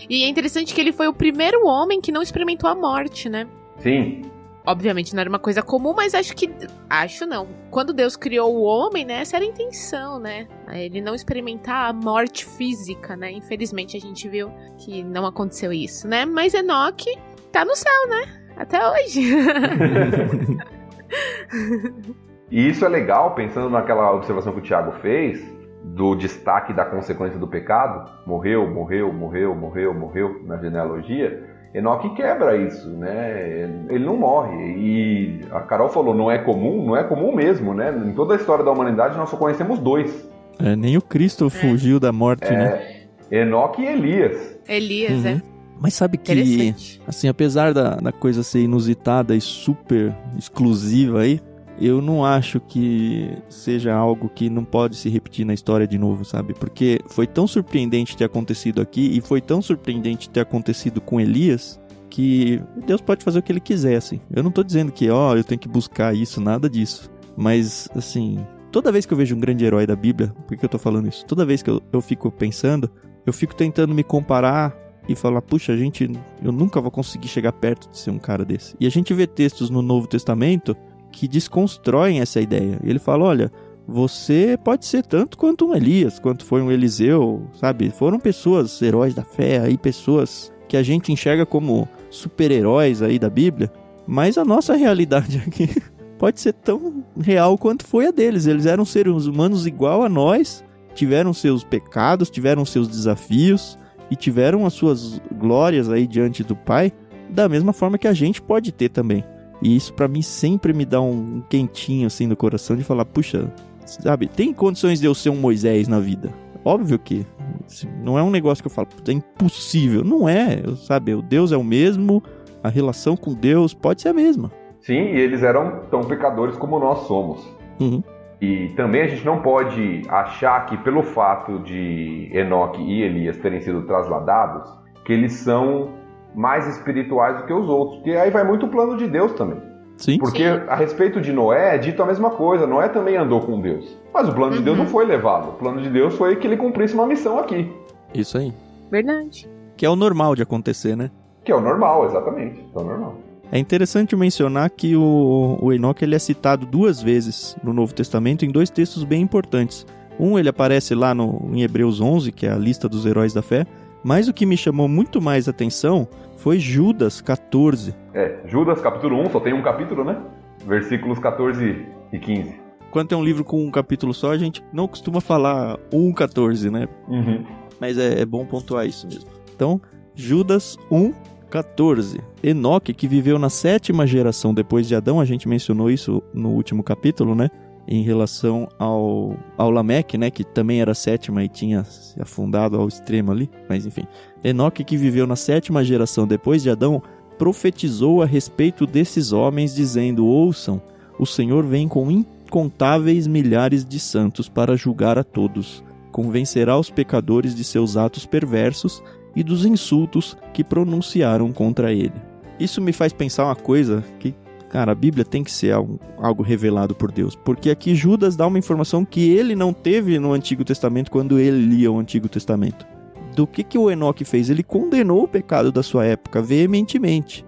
E é interessante que ele foi o primeiro homem que não experimentou a morte, né? Sim. Obviamente não era uma coisa comum, mas acho não. Quando Deus criou o homem, né, essa era a intenção, né? Ele não experimentar a morte física, né? Infelizmente a gente viu que não aconteceu isso, né? Mas Enoque tá no céu, né? Até hoje. E isso é legal, pensando naquela observação que o Thiago fez, do destaque da consequência do pecado, morreu na genealogia. Enoque quebra isso, né? Ele não morre. E a Carol falou, não é comum mesmo, né? Em toda a história da humanidade nós só conhecemos 2. Nem o Cristo fugiu da morte, né? Enoque e Elias. Elias, Mas sabe que, assim, apesar da coisa ser inusitada e super exclusiva aí, eu não acho que seja algo que não pode se repetir na história de novo, sabe? Porque foi tão surpreendente ter acontecido aqui e foi tão surpreendente ter acontecido com Elias que Deus pode fazer o que ele quiser, assim. Eu não tô dizendo que, eu tenho que buscar isso, nada disso. Mas, assim, toda vez que eu vejo um grande herói da Bíblia, por que eu tô falando isso? Toda vez que eu fico pensando, eu fico tentando me comparar e falar, puxa, eu nunca vou conseguir chegar perto de ser um cara desse. E a gente vê textos no Novo Testamento que desconstroem essa ideia. Ele fala, olha, você pode ser tanto quanto um Elias, quanto foi um Eliseu, sabe? Foram pessoas, heróis da fé, aí pessoas que a gente enxerga como super-heróis aí da Bíblia, mas a nossa realidade aqui pode ser tão real quanto foi a deles. Eles eram seres humanos igual a nós, tiveram seus pecados, tiveram seus desafios e tiveram as suas glórias aí diante do Pai, da mesma forma que a gente pode ter também. E isso pra mim sempre me dá um quentinho assim no coração de falar, puxa, sabe, tem condições de eu ser um Moisés na vida. Óbvio que não é um negócio que eu falo, é impossível. Não é, sabe, o Deus é o mesmo, a relação com Deus pode ser a mesma. Sim, e eles eram tão pecadores como nós somos. Uhum. E também a gente não pode achar que pelo fato de Enoque e Elias terem sido trasladados, que eles são mais espirituais do que os outros. Porque aí vai muito o plano de Deus também. Sim. Porque a respeito de Noé é dito a mesma coisa. Noé também andou com Deus. Mas o plano de Deus não foi levado. O plano de Deus foi que ele cumprisse uma missão aqui. Isso aí. Verdade. Que é o normal de acontecer, né? Que é o normal, exatamente. É o normal. É interessante mencionar que o Enoque ele é citado 2 vezes no Novo Testamento em 2 textos bem importantes. Um, ele aparece lá em Hebreus 11, que é a lista dos heróis da fé. Mas o que me chamou muito mais atenção foi Judas 14. Judas capítulo 1, só tem um capítulo, né? Versículos 14 e 15. Quando tem um livro com um capítulo só, a gente não costuma falar 1:14, né? Uhum. Mas é bom pontuar isso mesmo. Então, Judas 1:14. Enoque, que viveu na 7ª geração depois de Adão, a gente mencionou isso no último capítulo, né? Em relação ao Lameque, né? Que também era 7ª e tinha se afundado ao extremo ali. Mas enfim. Enoque, que viveu na 7ª geração depois de Adão, profetizou a respeito desses homens, dizendo: ouçam, o Senhor vem com incontáveis milhares de santos para julgar a todos. Convencerá os pecadores de seus atos perversos e dos insultos que pronunciaram contra ele. Isso me faz pensar uma coisa que, cara, a Bíblia tem que ser algo revelado por Deus. Porque aqui Judas dá uma informação que ele não teve no Antigo Testamento quando ele lia o Antigo Testamento. Do que o Enoque fez? Ele condenou o pecado da sua época veementemente.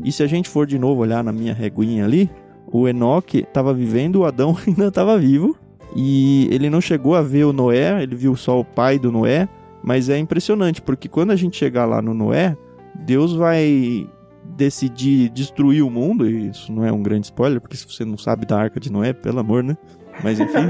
E se a gente for de novo olhar na minha reguinha ali, o Enoque estava vivendo, o Adão ainda estava vivo. E ele não chegou a ver o Noé, ele viu só o pai do Noé. Mas é impressionante, porque quando a gente chegar lá no Noé, Deus vai decidir destruir o mundo, e isso não é um grande spoiler, porque se você não sabe da Arca de Noé, pelo amor, né? Mas enfim,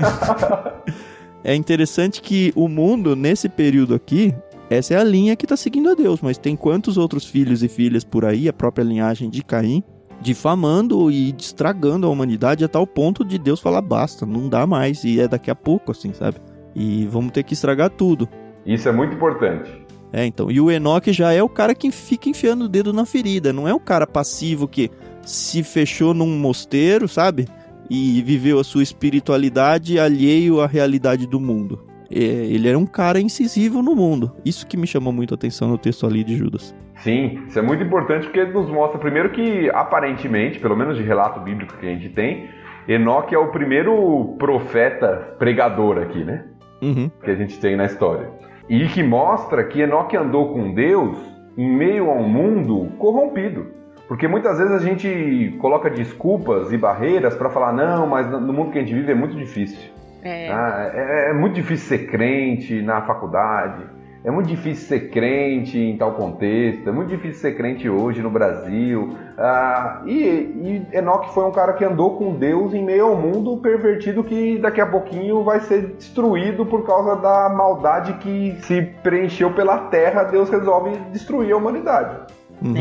é interessante que o mundo, nesse período aqui, essa é a linha que está seguindo a Deus, mas tem quantos outros filhos e filhas por aí, a própria linhagem de Caim, difamando e estragando a humanidade a tal ponto de Deus falar, basta, não dá mais, e é daqui a pouco, assim, sabe? E vamos ter que estragar tudo. Isso é muito importante. Então, e o Enoque já é o cara que fica enfiando o dedo na ferida, não é o cara passivo que se fechou num mosteiro, sabe? E viveu a sua espiritualidade alheio à realidade do mundo. Ele era um cara incisivo no mundo. Isso que me chamou muito a atenção no texto ali de Judas. Sim, isso é muito importante porque ele nos mostra primeiro que, aparentemente, pelo menos de relato bíblico que a gente tem, Enoque é o primeiro profeta pregador aqui, né? Uhum. Que a gente tem na história. E que mostra que Enoque andou com Deus em meio a um mundo corrompido. Porque muitas vezes a gente coloca desculpas e barreiras para falar, não, mas no mundo que a gente vive é muito difícil. É muito difícil ser crente na faculdade, é muito difícil ser crente em tal contexto, é muito difícil ser crente hoje no Brasil. E Enoque foi um cara que andou com Deus em meio ao mundo pervertido que daqui a pouquinho vai ser destruído por causa da maldade que se preencheu pela terra. Deus resolve destruir a humanidade. Uhum.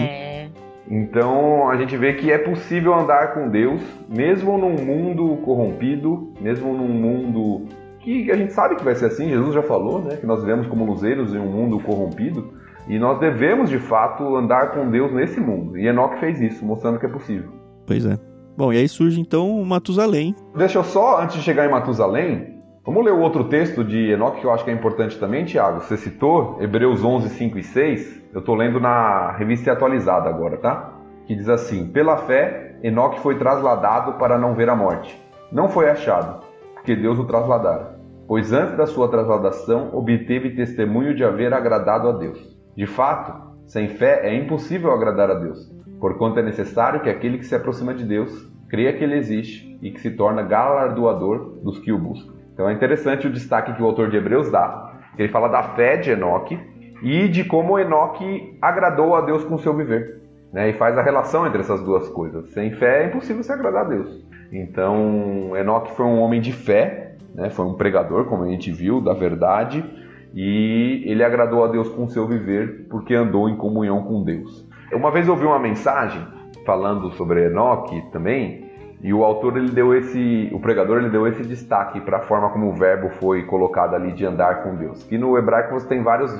Então a gente vê que é possível andar com Deus, mesmo num mundo corrompido, mesmo num mundo que a gente sabe que vai ser assim. Jesus já falou, né, que nós vivemos como luzeiros em um mundo corrompido, e nós devemos de fato andar com Deus nesse mundo. E Enoque fez isso, mostrando que é possível. Pois é. Bom, e aí surge então Matusalém. Deixa eu só, antes de chegar em Matusalém, vamos ler o outro texto de Enoque que eu acho que é importante também, Tiago. Você citou Hebreus 11, 5 e 6. Eu estou lendo na Revista Atualizada agora, tá? Que diz assim: pela fé, Enoque foi trasladado para não ver a morte. Não foi achado, porque Deus o trasladara. Pois antes da sua trasladação, obteve testemunho de haver agradado a Deus. De fato, sem fé é impossível agradar a Deus, porquanto é necessário que aquele que se aproxima de Deus creia que Ele existe e que se torna galardoador dos que o buscam. Então é interessante o destaque que o autor de Hebreus dá. Ele fala da fé de Enoque e de como Enoque agradou a Deus com o seu viver. né? E faz a relação entre essas duas coisas. Sem fé é impossível se agradar a Deus. Então, Enoque foi um homem de fé, né? Foi um pregador, como a gente viu, da verdade, e ele agradou a Deus com o seu viver porque andou em comunhão com Deus. Uma vez eu ouvi uma mensagem falando sobre Enoque também, e o autor, o pregador, ele deu esse destaque para a forma como o verbo foi colocado ali de andar com Deus. Que no hebraico você tem várias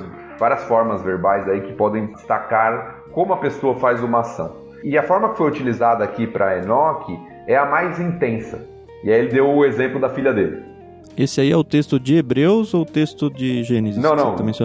formas verbais aí que podem destacar como a pessoa faz uma ação. E a forma que foi utilizada aqui para Enoque é a mais intensa. E aí ele deu o exemplo da filha dele. Esse aí é o texto de Hebreus ou o texto de Gênesis? Não,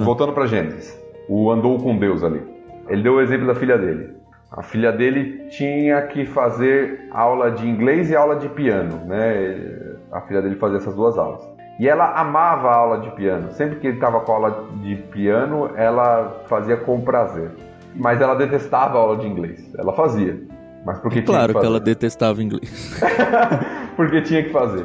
voltando para Gênesis. O andou com Deus ali. Ele deu o exemplo da filha dele. A filha dele tinha que fazer aula de inglês e aula de piano, né? A filha dele fazia essas duas aulas. E ela amava a aula de piano. Sempre que ele estava com a aula de piano, ela fazia com prazer. Mas ela detestava a aula de inglês. Ela fazia. Mas porque tinha que fazer. Claro que ela detestava inglês. Porque tinha que fazer.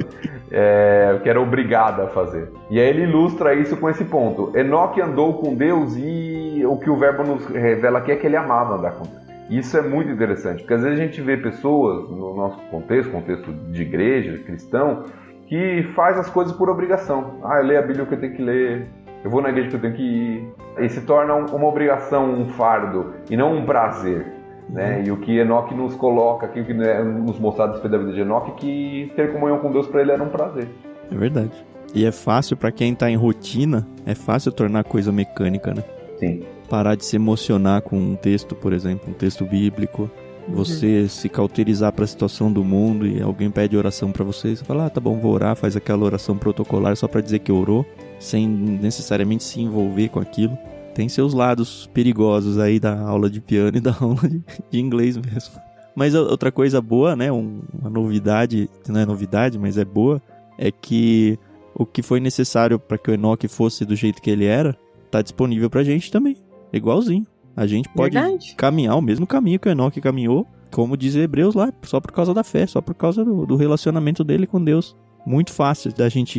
Que era obrigada a fazer. E aí ele ilustra isso com esse ponto. Enoque andou com Deus e o que o verbo nos revela aqui é que ele amava andar com Deus. Isso é muito interessante, porque às vezes a gente vê pessoas no nosso contexto de igreja, cristão, que faz as coisas por obrigação. Eu leio a Bíblia que eu tenho que ler, eu vou na igreja que eu tenho que ir. E se torna uma obrigação, um fardo, e não um prazer. Né? E o que Enoque nos coloca aqui, o que nos mostra da vida de Enoque, que ter comunhão com Deus para ele era um prazer. É verdade. E é fácil para quem tá em rotina, é fácil tornar coisa mecânica, né? Sim. Parar de se emocionar com um texto, por exemplo, um texto bíblico, você se cauterizar para a situação do mundo e alguém pede oração para você fala, tá bom, vou orar, faz aquela oração protocolar só para dizer que orou, sem necessariamente se envolver com aquilo. Tem seus lados perigosos aí da aula de piano e da aula de inglês mesmo. Mas outra coisa boa, né, uma novidade, não é novidade, mas é boa, é que o que foi necessário para que o Enoque fosse do jeito que ele era, tá disponível pra gente também. Igualzinho. A gente pode caminhar o mesmo caminho que o Enoque caminhou, como diz Hebreus lá, só por causa da fé, só por causa do relacionamento dele com Deus. Muito fácil da gente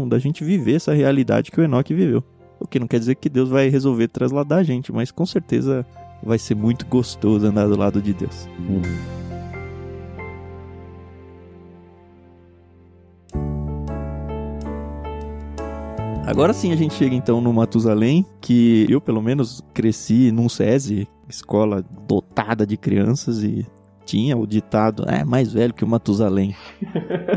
da gente viver essa realidade que o Enoque viveu. O que não quer dizer que Deus vai resolver trasladar a gente, mas com certeza vai ser muito gostoso andar do lado de Deus. Agora sim a gente chega então no Matusalém, que eu pelo menos cresci num SESI, escola dotada de crianças, e tinha o ditado, mais velho que o Matusalém.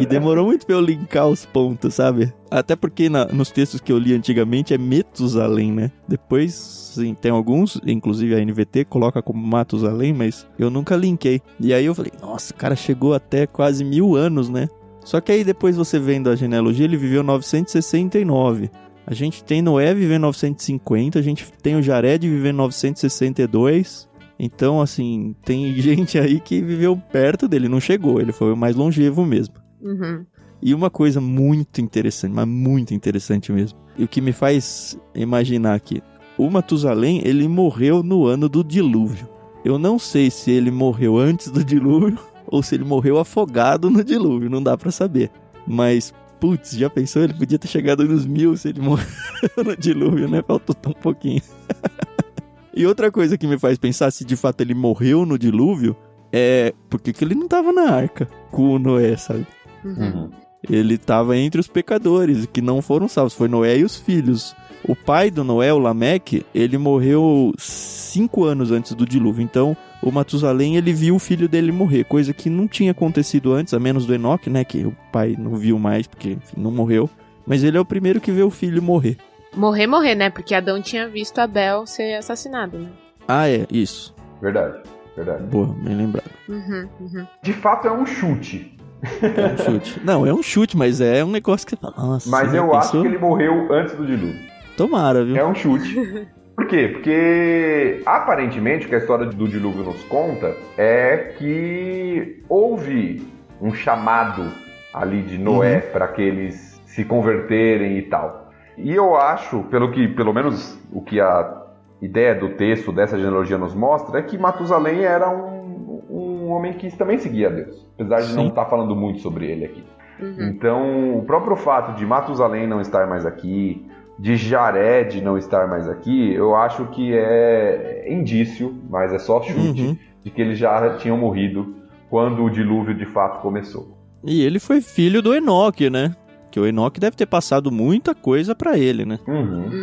E demorou muito pra eu linkar os pontos, sabe? Até porque nos textos que eu li antigamente é Metusalém, né? Depois, sim, tem alguns, inclusive a NVT coloca como Matusalém, mas eu nunca linkei. E aí eu falei, nossa, o cara chegou até quase 1000 anos, né? Só que aí depois você vendo a genealogia, ele viveu 969. A gente tem Noé vivendo 950, a gente tem o Jared vivendo 962. Então, assim, tem gente aí que viveu perto dele, não chegou, ele foi o mais longevo mesmo. E uma coisa muito interessante, mas muito interessante mesmo, e o que me faz imaginar aqui, o Matusalém, ele morreu no ano do dilúvio. Eu não sei se ele morreu antes do dilúvio, ou se ele morreu afogado no dilúvio, não dá pra saber. Mas, putz, já pensou? Ele podia ter chegado nos 1000 se ele morreu no dilúvio, né? Faltou tão pouquinho. E outra coisa que me faz pensar se de fato ele morreu no dilúvio é porque que ele não tava na arca com o Noé, sabe? Ele tava entre os pecadores que não foram salvos, foi Noé e os filhos. O pai do Noé, o Lameque, ele morreu 5 anos antes do dilúvio, então o Matusalém, ele viu o filho dele morrer, coisa que não tinha acontecido antes, a menos do Enoque, né, que o pai não viu mais, porque enfim, não morreu, mas ele é o primeiro que vê o filho morrer. Morrer, né, porque Adão tinha visto Abel ser assassinado, né? Isso. Verdade. Boa, bem lembrado. De fato é um chute. Não, é um chute, mas é um negócio que você fala, nossa. Mas eu acho que ele morreu antes do dilúvio. Tomara, viu? É um chute. Por quê? Porque, aparentemente, o que a história do dilúvio nos conta é que houve um chamado ali de Noé para que eles se converterem e tal. E eu acho, pelo menos o que a ideia do texto dessa genealogia nos mostra, é que Matusalém era um homem que também seguia a Deus. Apesar de não estar falando muito sobre ele aqui. Então, o próprio fato de Matusalém não estar mais aqui, de Jared não estar mais aqui, eu acho que é indício, mas é só chute, de que eles já tinham morrido quando o dilúvio de fato começou. E ele foi filho do Enoque, né? Que o Enoque deve ter passado muita coisa pra ele, né?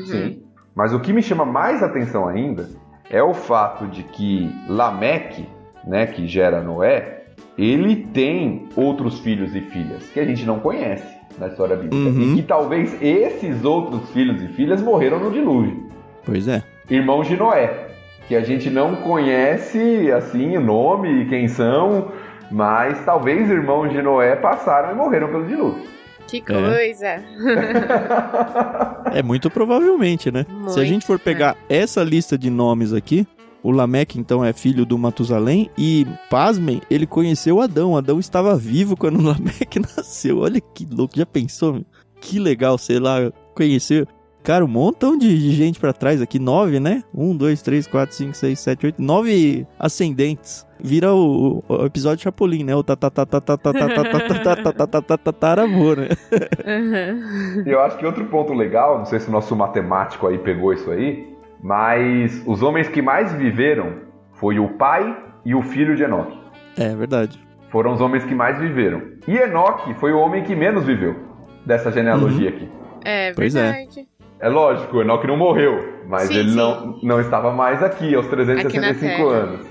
Sim. Mas o que me chama mais atenção ainda é o fato de que Lameque, né, que gera Noé, ele tem outros filhos e filhas que a gente não conhece na história bíblica. E que talvez esses outros filhos e filhas morreram no dilúvio. Pois é. Irmãos de Noé, que a gente não conhece, assim, o nome e quem são, mas talvez irmãos de Noé passaram e morreram pelo dilúvio. Que coisa! É muito provavelmente, né? Muito, se a gente for pegar essa lista de nomes aqui, o Lameque, então, é filho do Matusalém e, pasmem, ele conheceu Adão. Adão estava vivo quando o Lameque nasceu. Olha que louco, já pensou? Meu? Que legal, sei lá, conhecer... Cara, um montão de gente pra trás aqui, 9, né? 1, 2, 3, 4, 5, 6, 7, 8, 9 ascendentes. Vira o episódio Chapolin, né? O tataravô, né? Eu acho que outro ponto legal, não sei se o nosso matemático aí pegou isso aí, mas os homens que mais viveram foi o pai e o filho de Enoque. É verdade. Foram os homens que mais viveram. E Enoque foi o homem que menos viveu dessa genealogia aqui. É Pois verdade. É lógico, o Enoque não morreu, mas Sim, ele sim. não estava mais aqui aos 365 anos.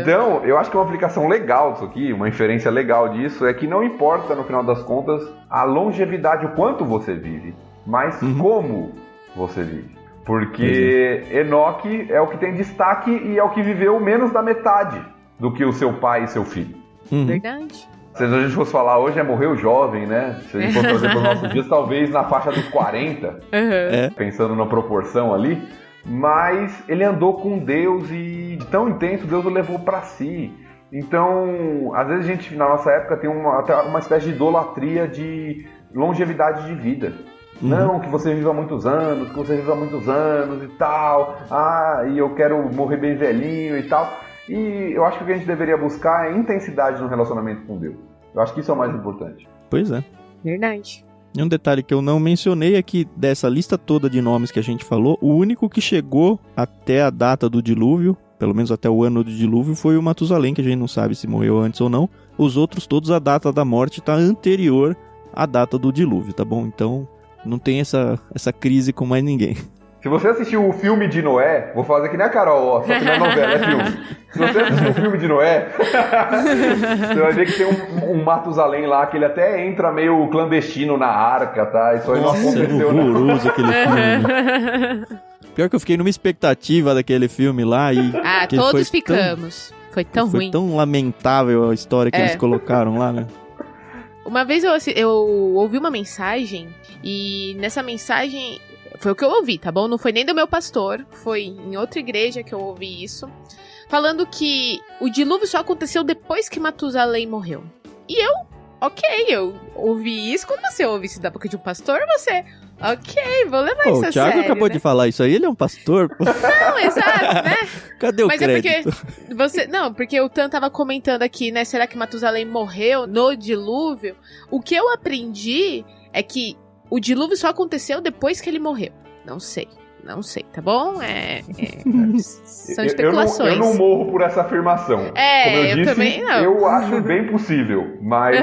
Então, eu acho que uma aplicação legal disso aqui, uma inferência legal disso, é que não importa, no final das contas, a longevidade, o quanto você vive, mas como você vive. Porque Enoque é o que tem destaque e é o que viveu menos da metade do que o seu pai e seu filho. Verdade. Se a gente fosse falar hoje, morreu jovem, né? Se a gente for trazer para os nossos dias, talvez na faixa dos 40, pensando na proporção ali. Mas ele andou com Deus e de tão intenso, Deus o levou para si. Então, às vezes a gente, na nossa época, tem até uma espécie de idolatria de longevidade de vida. Não, que você viva muitos anos, e tal. E eu quero morrer bem velhinho e tal. E eu acho que o que a gente deveria buscar é intensidade no relacionamento com Deus. Eu acho que isso é o mais importante. Pois é. Verdade. E um detalhe que eu não mencionei é que dessa lista toda de nomes que a gente falou, o único que chegou até a data do dilúvio, pelo menos até o ano do dilúvio, foi o Matusalém, que a gente não sabe se morreu antes ou não. Os outros todos, a data da morte está anterior à data do dilúvio, tá bom? Então não tem essa crise com mais ninguém. Se você assistiu o filme de Noé, vou fazer que nem a Carol, ó, só que não é novela, é filme. Se você assistiu o filme de Noé, você vai ver que tem um Matusalém lá, que ele até entra meio clandestino na arca, tá? Isso aí não aconteceu, né? Horroroso aquele filme. Pior que eu fiquei numa expectativa daquele filme lá e... todos ficamos. Foi tão ruim. Foi tão lamentável a história que eles colocaram lá, né? Uma vez eu ouvi uma mensagem e nessa mensagem... Foi o que eu ouvi, tá bom? Não foi nem do meu pastor, foi em outra igreja que eu ouvi isso. Falando que o dilúvio só aconteceu depois que Matusalém morreu. E eu ouvi isso. Quando você ouve isso da boca de um pastor, você... Ok, vou levar isso a sério. O Thiago acabou de falar isso aí, ele é um pastor. Não, exato, né? Cadê o crédito? Porque o Tan tava comentando aqui, né? Será que Matusalém morreu no dilúvio? O que eu aprendi é que o dilúvio só aconteceu depois que ele morreu. Não sei, tá bom? São especulações. Eu não morro por essa afirmação. Como eu disse, também não. Eu acho bem possível, mas...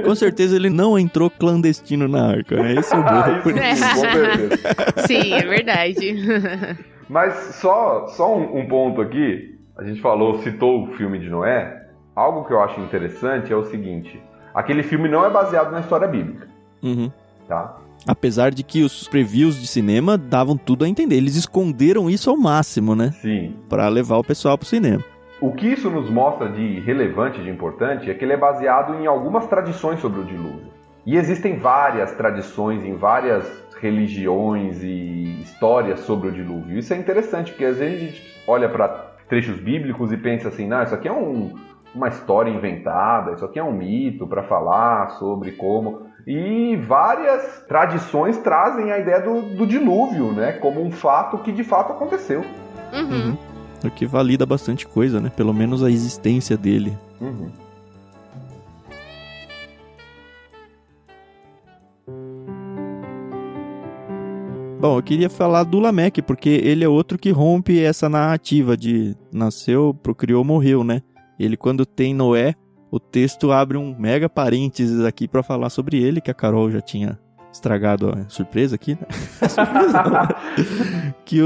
Com certeza ele não entrou clandestino na arca, né? Esse é o morro por isso. Com certeza. Sim, é verdade. Mas só um ponto aqui. A gente citou o filme de Noé. Algo que eu acho interessante é o seguinte. Aquele filme não é baseado na história bíblica. Tá? Apesar de que os previews de cinema davam tudo a entender. Eles esconderam isso ao máximo, né? Sim. Pra levar o pessoal pro cinema. O que isso nos mostra de relevante, de importante, é que ele é baseado em algumas tradições sobre o dilúvio. E existem várias tradições em várias religiões e histórias sobre o dilúvio. Isso é interessante, porque às vezes a gente olha para trechos bíblicos e pensa assim, não, isso aqui é uma história inventada, isso aqui é um mito para falar sobre como... E várias tradições trazem a ideia do dilúvio, né? Como um fato que de fato aconteceu. O que valida bastante coisa, né? Pelo menos a existência dele. Bom, eu queria falar do Lameque, porque ele é outro que rompe essa narrativa de nasceu, procriou, morreu, né? Ele, quando tem Noé, o texto abre um mega parênteses aqui pra falar sobre ele, que a Carol já tinha estragado a surpresa aqui, né? Surpresa não. Que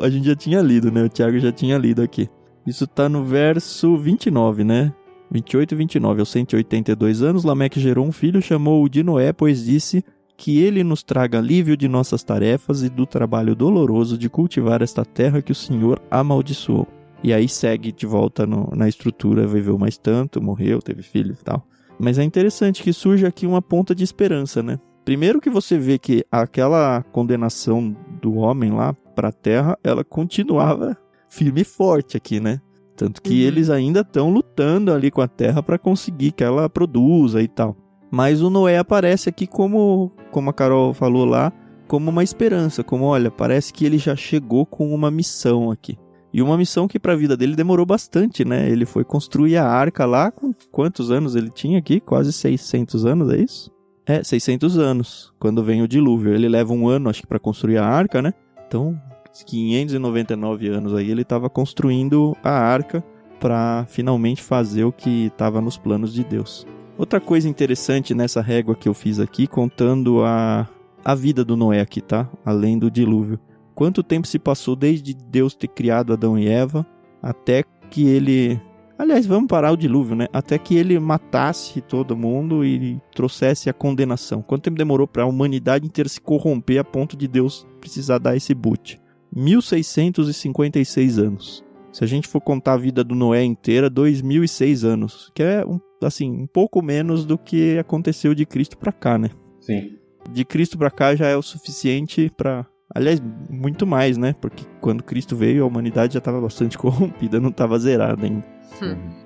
a gente já tinha lido, né? O Thiago já tinha lido aqui. Isso tá no verso 29, né? 28 e 29. Aos 182 anos, Lameque gerou um filho, chamou-o de Noé, pois disse que ele nos traga alívio de nossas tarefas e do trabalho doloroso de cultivar esta terra que o Senhor amaldiçoou. E aí segue de volta na estrutura, viveu mais tanto, morreu, teve filho e tal. Mas é interessante que surge aqui uma ponta de esperança, né? Primeiro que você vê que aquela condenação do homem lá para a terra, ela continuava firme e forte aqui, né? Tanto que eles ainda estão lutando ali com a terra para conseguir que ela produza e tal. Mas o Noé aparece aqui como a Carol falou lá, como uma esperança, como olha, parece que ele já chegou com uma missão aqui. E uma missão que para a vida dele demorou bastante, né? Ele foi construir a arca lá, com quantos anos ele tinha aqui? Quase 600 anos, é isso? 600 anos, quando vem o dilúvio. Ele leva um ano, acho que, para construir a arca, né? Então, 599 anos aí, ele estava construindo a arca para finalmente fazer o que estava nos planos de Deus. Outra coisa interessante nessa régua que eu fiz aqui, contando a vida do Noé aqui, tá? Além do dilúvio. Quanto tempo se passou desde Deus ter criado Adão e Eva até que ele... Aliás, vamos parar o dilúvio, né? Até que ele matasse todo mundo e trouxesse a condenação. Quanto tempo demorou para a humanidade inteira se corromper a ponto de Deus precisar dar esse boot? 1656 anos. Se a gente for contar a vida do Noé inteira, 2006 anos. Que é, um pouco menos do que aconteceu de Cristo para cá, né? Sim. De Cristo para cá já é o suficiente para... Aliás, muito mais, né? Porque quando Cristo veio, a humanidade já estava bastante corrompida, não estava zerada ainda.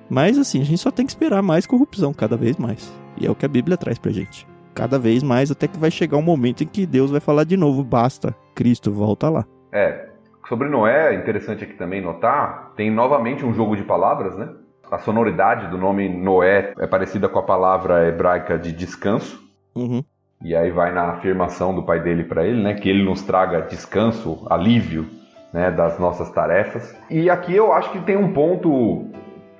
Mas assim, a gente só tem que esperar mais corrupção, cada vez mais. E é o que a Bíblia traz pra gente. Cada vez mais, até que vai chegar um momento em que Deus vai falar de novo, basta, Cristo, volta lá. Sobre Noé, é interessante aqui também notar, tem novamente um jogo de palavras, né? A sonoridade do nome Noé é parecida com a palavra hebraica de descanso. E aí vai na afirmação do pai dele para ele, né? Que ele nos traga descanso, alívio, né, das nossas tarefas. E aqui eu acho que tem um ponto,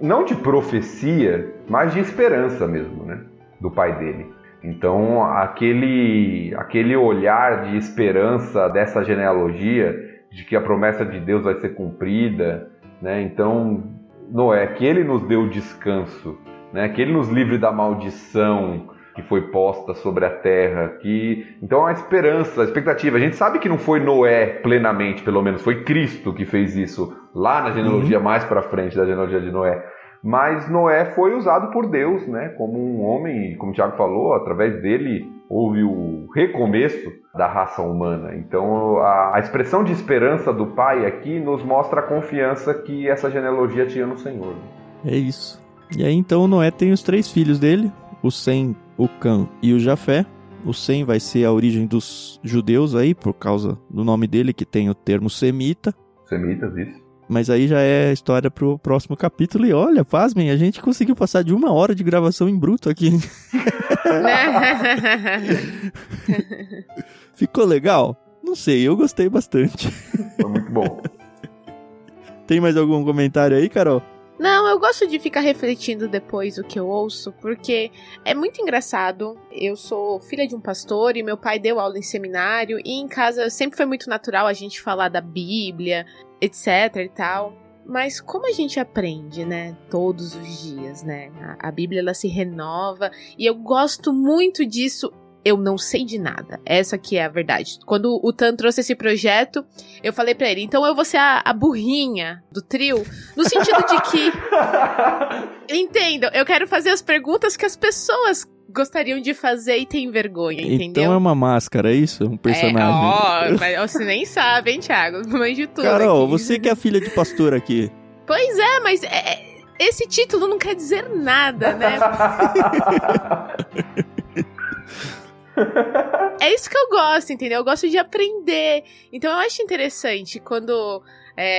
não de profecia, mas de esperança mesmo, né? Do pai dele. Então, aquele olhar de esperança dessa genealogia, de que a promessa de Deus vai ser cumprida, né? Então, Noé, que ele nos deu descanso, né? Que ele nos livre da maldição que foi posta sobre a terra, então a esperança, a expectativa, a gente sabe que não foi Noé plenamente, pelo menos foi Cristo que fez isso lá na genealogia mais para frente da genealogia de Noé, mas Noé foi usado por Deus, né, como um homem, como o Thiago falou, através dele houve o recomeço da raça humana. Então a expressão de esperança do pai aqui nos mostra a confiança que essa genealogia tinha no Senhor. É isso. E aí então Noé tem os 3 filhos dele, o Sem, o Cã e o Jafé. O Sem vai ser a origem dos judeus aí, por causa do nome dele, que tem o termo semita. Semitas, isso. Mas aí já é história pro próximo capítulo. E olha, pasmem, a gente conseguiu passar de 1 hora de gravação em bruto aqui. Ficou legal? Não sei, eu gostei bastante. Foi muito bom. Tem mais algum comentário aí, Carol? Não, eu gosto de ficar refletindo depois o que eu ouço, porque é muito engraçado. Eu sou filha de um pastor e meu pai deu aula em seminário, e em casa sempre foi muito natural a gente falar da Bíblia, etc e tal. Mas como a gente aprende, né, todos os dias, né? A Bíblia, ela se renova, e eu gosto muito disso. Eu não sei de nada. Essa aqui é a verdade. Quando o Tan trouxe esse projeto, eu falei pra ele, então eu vou ser a burrinha do trio, no sentido de que... Entendam, eu quero fazer as perguntas que as pessoas gostariam de fazer e têm vergonha, entendeu? Então é uma máscara, é isso? Um personagem. Mas você nem sabe, hein, Thiago? Mãe de tudo. Carol, aqui. Você que é a filha de pastor aqui. Pois é, mas esse título não quer dizer nada, né? É isso que eu gosto, entendeu? Eu gosto de aprender. Então eu acho interessante quando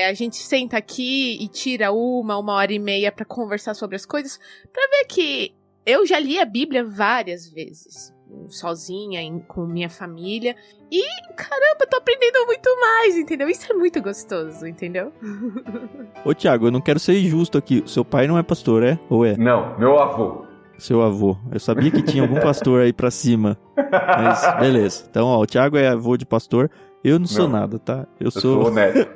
a gente senta aqui e tira 1h30 pra conversar sobre as coisas, pra ver que eu já li a Bíblia várias vezes. sozinha, com minha família. E, caramba, tô aprendendo muito mais, entendeu? Isso é muito gostoso, entendeu? Ô, Thiago, eu não quero ser injusto aqui. Seu pai não é pastor, é? Ou é? Não, meu avô. Seu avô. Eu sabia que tinha algum pastor aí pra cima. Mas, beleza. Então, ó, o Thiago é avô de pastor. Eu não sou nada, tá? Eu sou neto.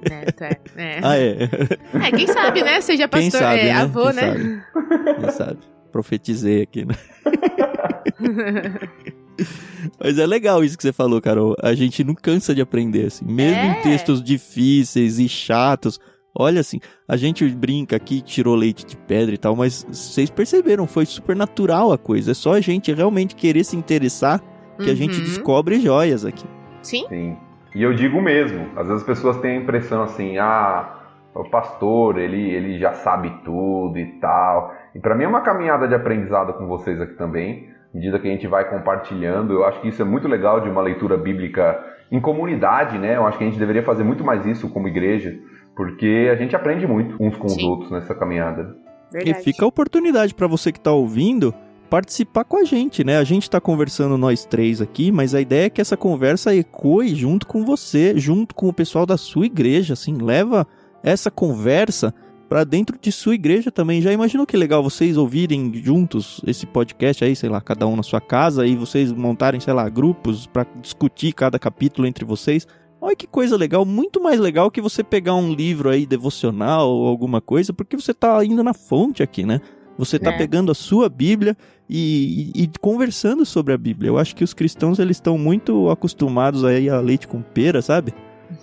Neto, é. Ah, é? Quem sabe, né? Seja pastor, Quem sabe, né? avô, Quem né? sabe? Quem sabe? Profetizei aqui, né? Mas é legal isso que você falou, Carol. A gente não cansa de aprender, assim. Mesmo em textos difíceis e chatos. Olha, assim, a gente brinca aqui, tirou leite de pedra e tal, mas vocês perceberam, foi super natural a coisa. É só a gente realmente querer se interessar que a gente descobre joias aqui. Sim. Sim. E eu digo mesmo, às vezes as pessoas têm a impressão assim, o pastor, ele já sabe tudo e tal. E pra mim é uma caminhada de aprendizado com vocês aqui também, à medida que a gente vai compartilhando. Eu acho que isso é muito legal de uma leitura bíblica em comunidade, né? Eu acho que a gente deveria fazer muito mais isso como igreja, porque a gente aprende muito uns com os outros nessa caminhada. Verdade. E fica a oportunidade pra você que tá ouvindo participar com a gente, né? A gente tá conversando nós três aqui, mas a ideia é que essa conversa ecoe junto com você, junto com o pessoal da sua igreja, assim, leva essa conversa pra dentro de sua igreja também. Já imaginou que legal vocês ouvirem juntos esse podcast aí, sei lá, cada um na sua casa, e vocês montarem, sei lá, grupos pra discutir cada capítulo entre vocês? Olha que coisa legal, muito mais legal que você pegar um livro aí devocional ou alguma coisa, porque você tá indo na fonte aqui, né? Você tá pegando a sua Bíblia e conversando sobre a Bíblia. Eu acho que os cristãos, eles estão muito acostumados aí a leite com pera, sabe?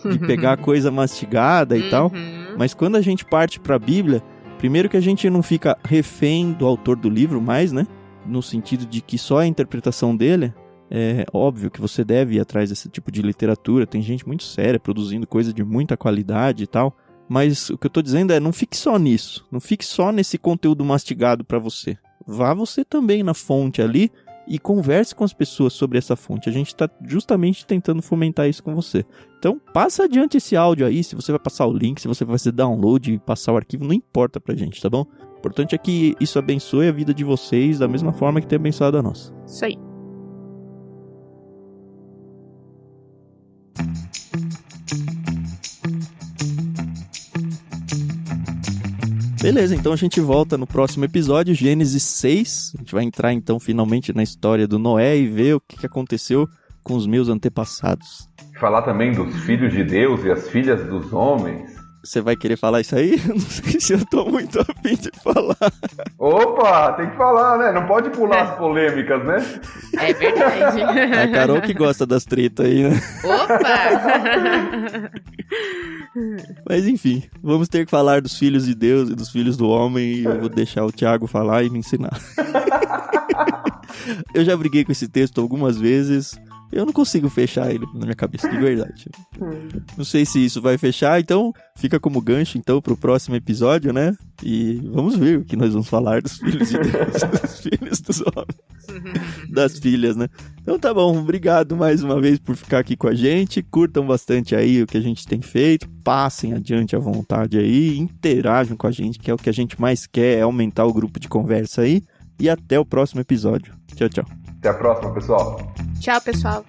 De pegar a coisa mastigada e tal. Mas quando a gente parte pra Bíblia, primeiro que a gente não fica refém do autor do livro mais, né? No sentido de que só a interpretação dele... É óbvio que você deve ir atrás desse tipo de literatura, tem gente muito séria produzindo coisa de muita qualidade e tal, mas o que eu tô dizendo é, não fique só nisso, não fique só nesse conteúdo mastigado pra você. Vá você também na fonte ali e converse com as pessoas sobre essa fonte. A gente tá justamente tentando fomentar isso com você. Então passa adiante esse áudio aí, se você vai passar o link, se você vai fazer download e passar o arquivo, não importa pra gente, tá bom? O importante é que isso abençoe a vida de vocês da mesma forma que tem abençoado a nossa. Isso aí. Beleza, então a gente volta no próximo episódio, Gênesis 6. A gente vai entrar então finalmente na história do Noé e ver o que aconteceu com os meus antepassados. Falar também dos filhos de Deus e as filhas dos homens. Você vai querer falar isso aí? Não sei se eu tô muito afim de falar. Opa, tem que falar, né? Não pode pular as polêmicas, né? É verdade. É a Carol que gosta das tretas aí, né? Opa! Mas enfim, vamos ter que falar dos filhos de Deus e dos filhos do homem, e eu vou deixar o Thiago falar e me ensinar. Eu já briguei com esse texto algumas vezes. Eu não consigo fechar ele na minha cabeça, de verdade. Não sei se isso vai fechar, então fica como gancho então pro próximo episódio, né? E vamos ver o que nós vamos falar dos filhos de Deus, dos filhos dos homens, das filhas, né? Então tá bom, obrigado mais uma vez por ficar aqui com a gente. Curtam bastante aí o que a gente tem feito, passem adiante à vontade aí, interajam com a gente, que é o que a gente mais quer, é aumentar o grupo de conversa aí. E até o próximo episódio. Tchau, tchau. Até a próxima, pessoal. Tchau, pessoal.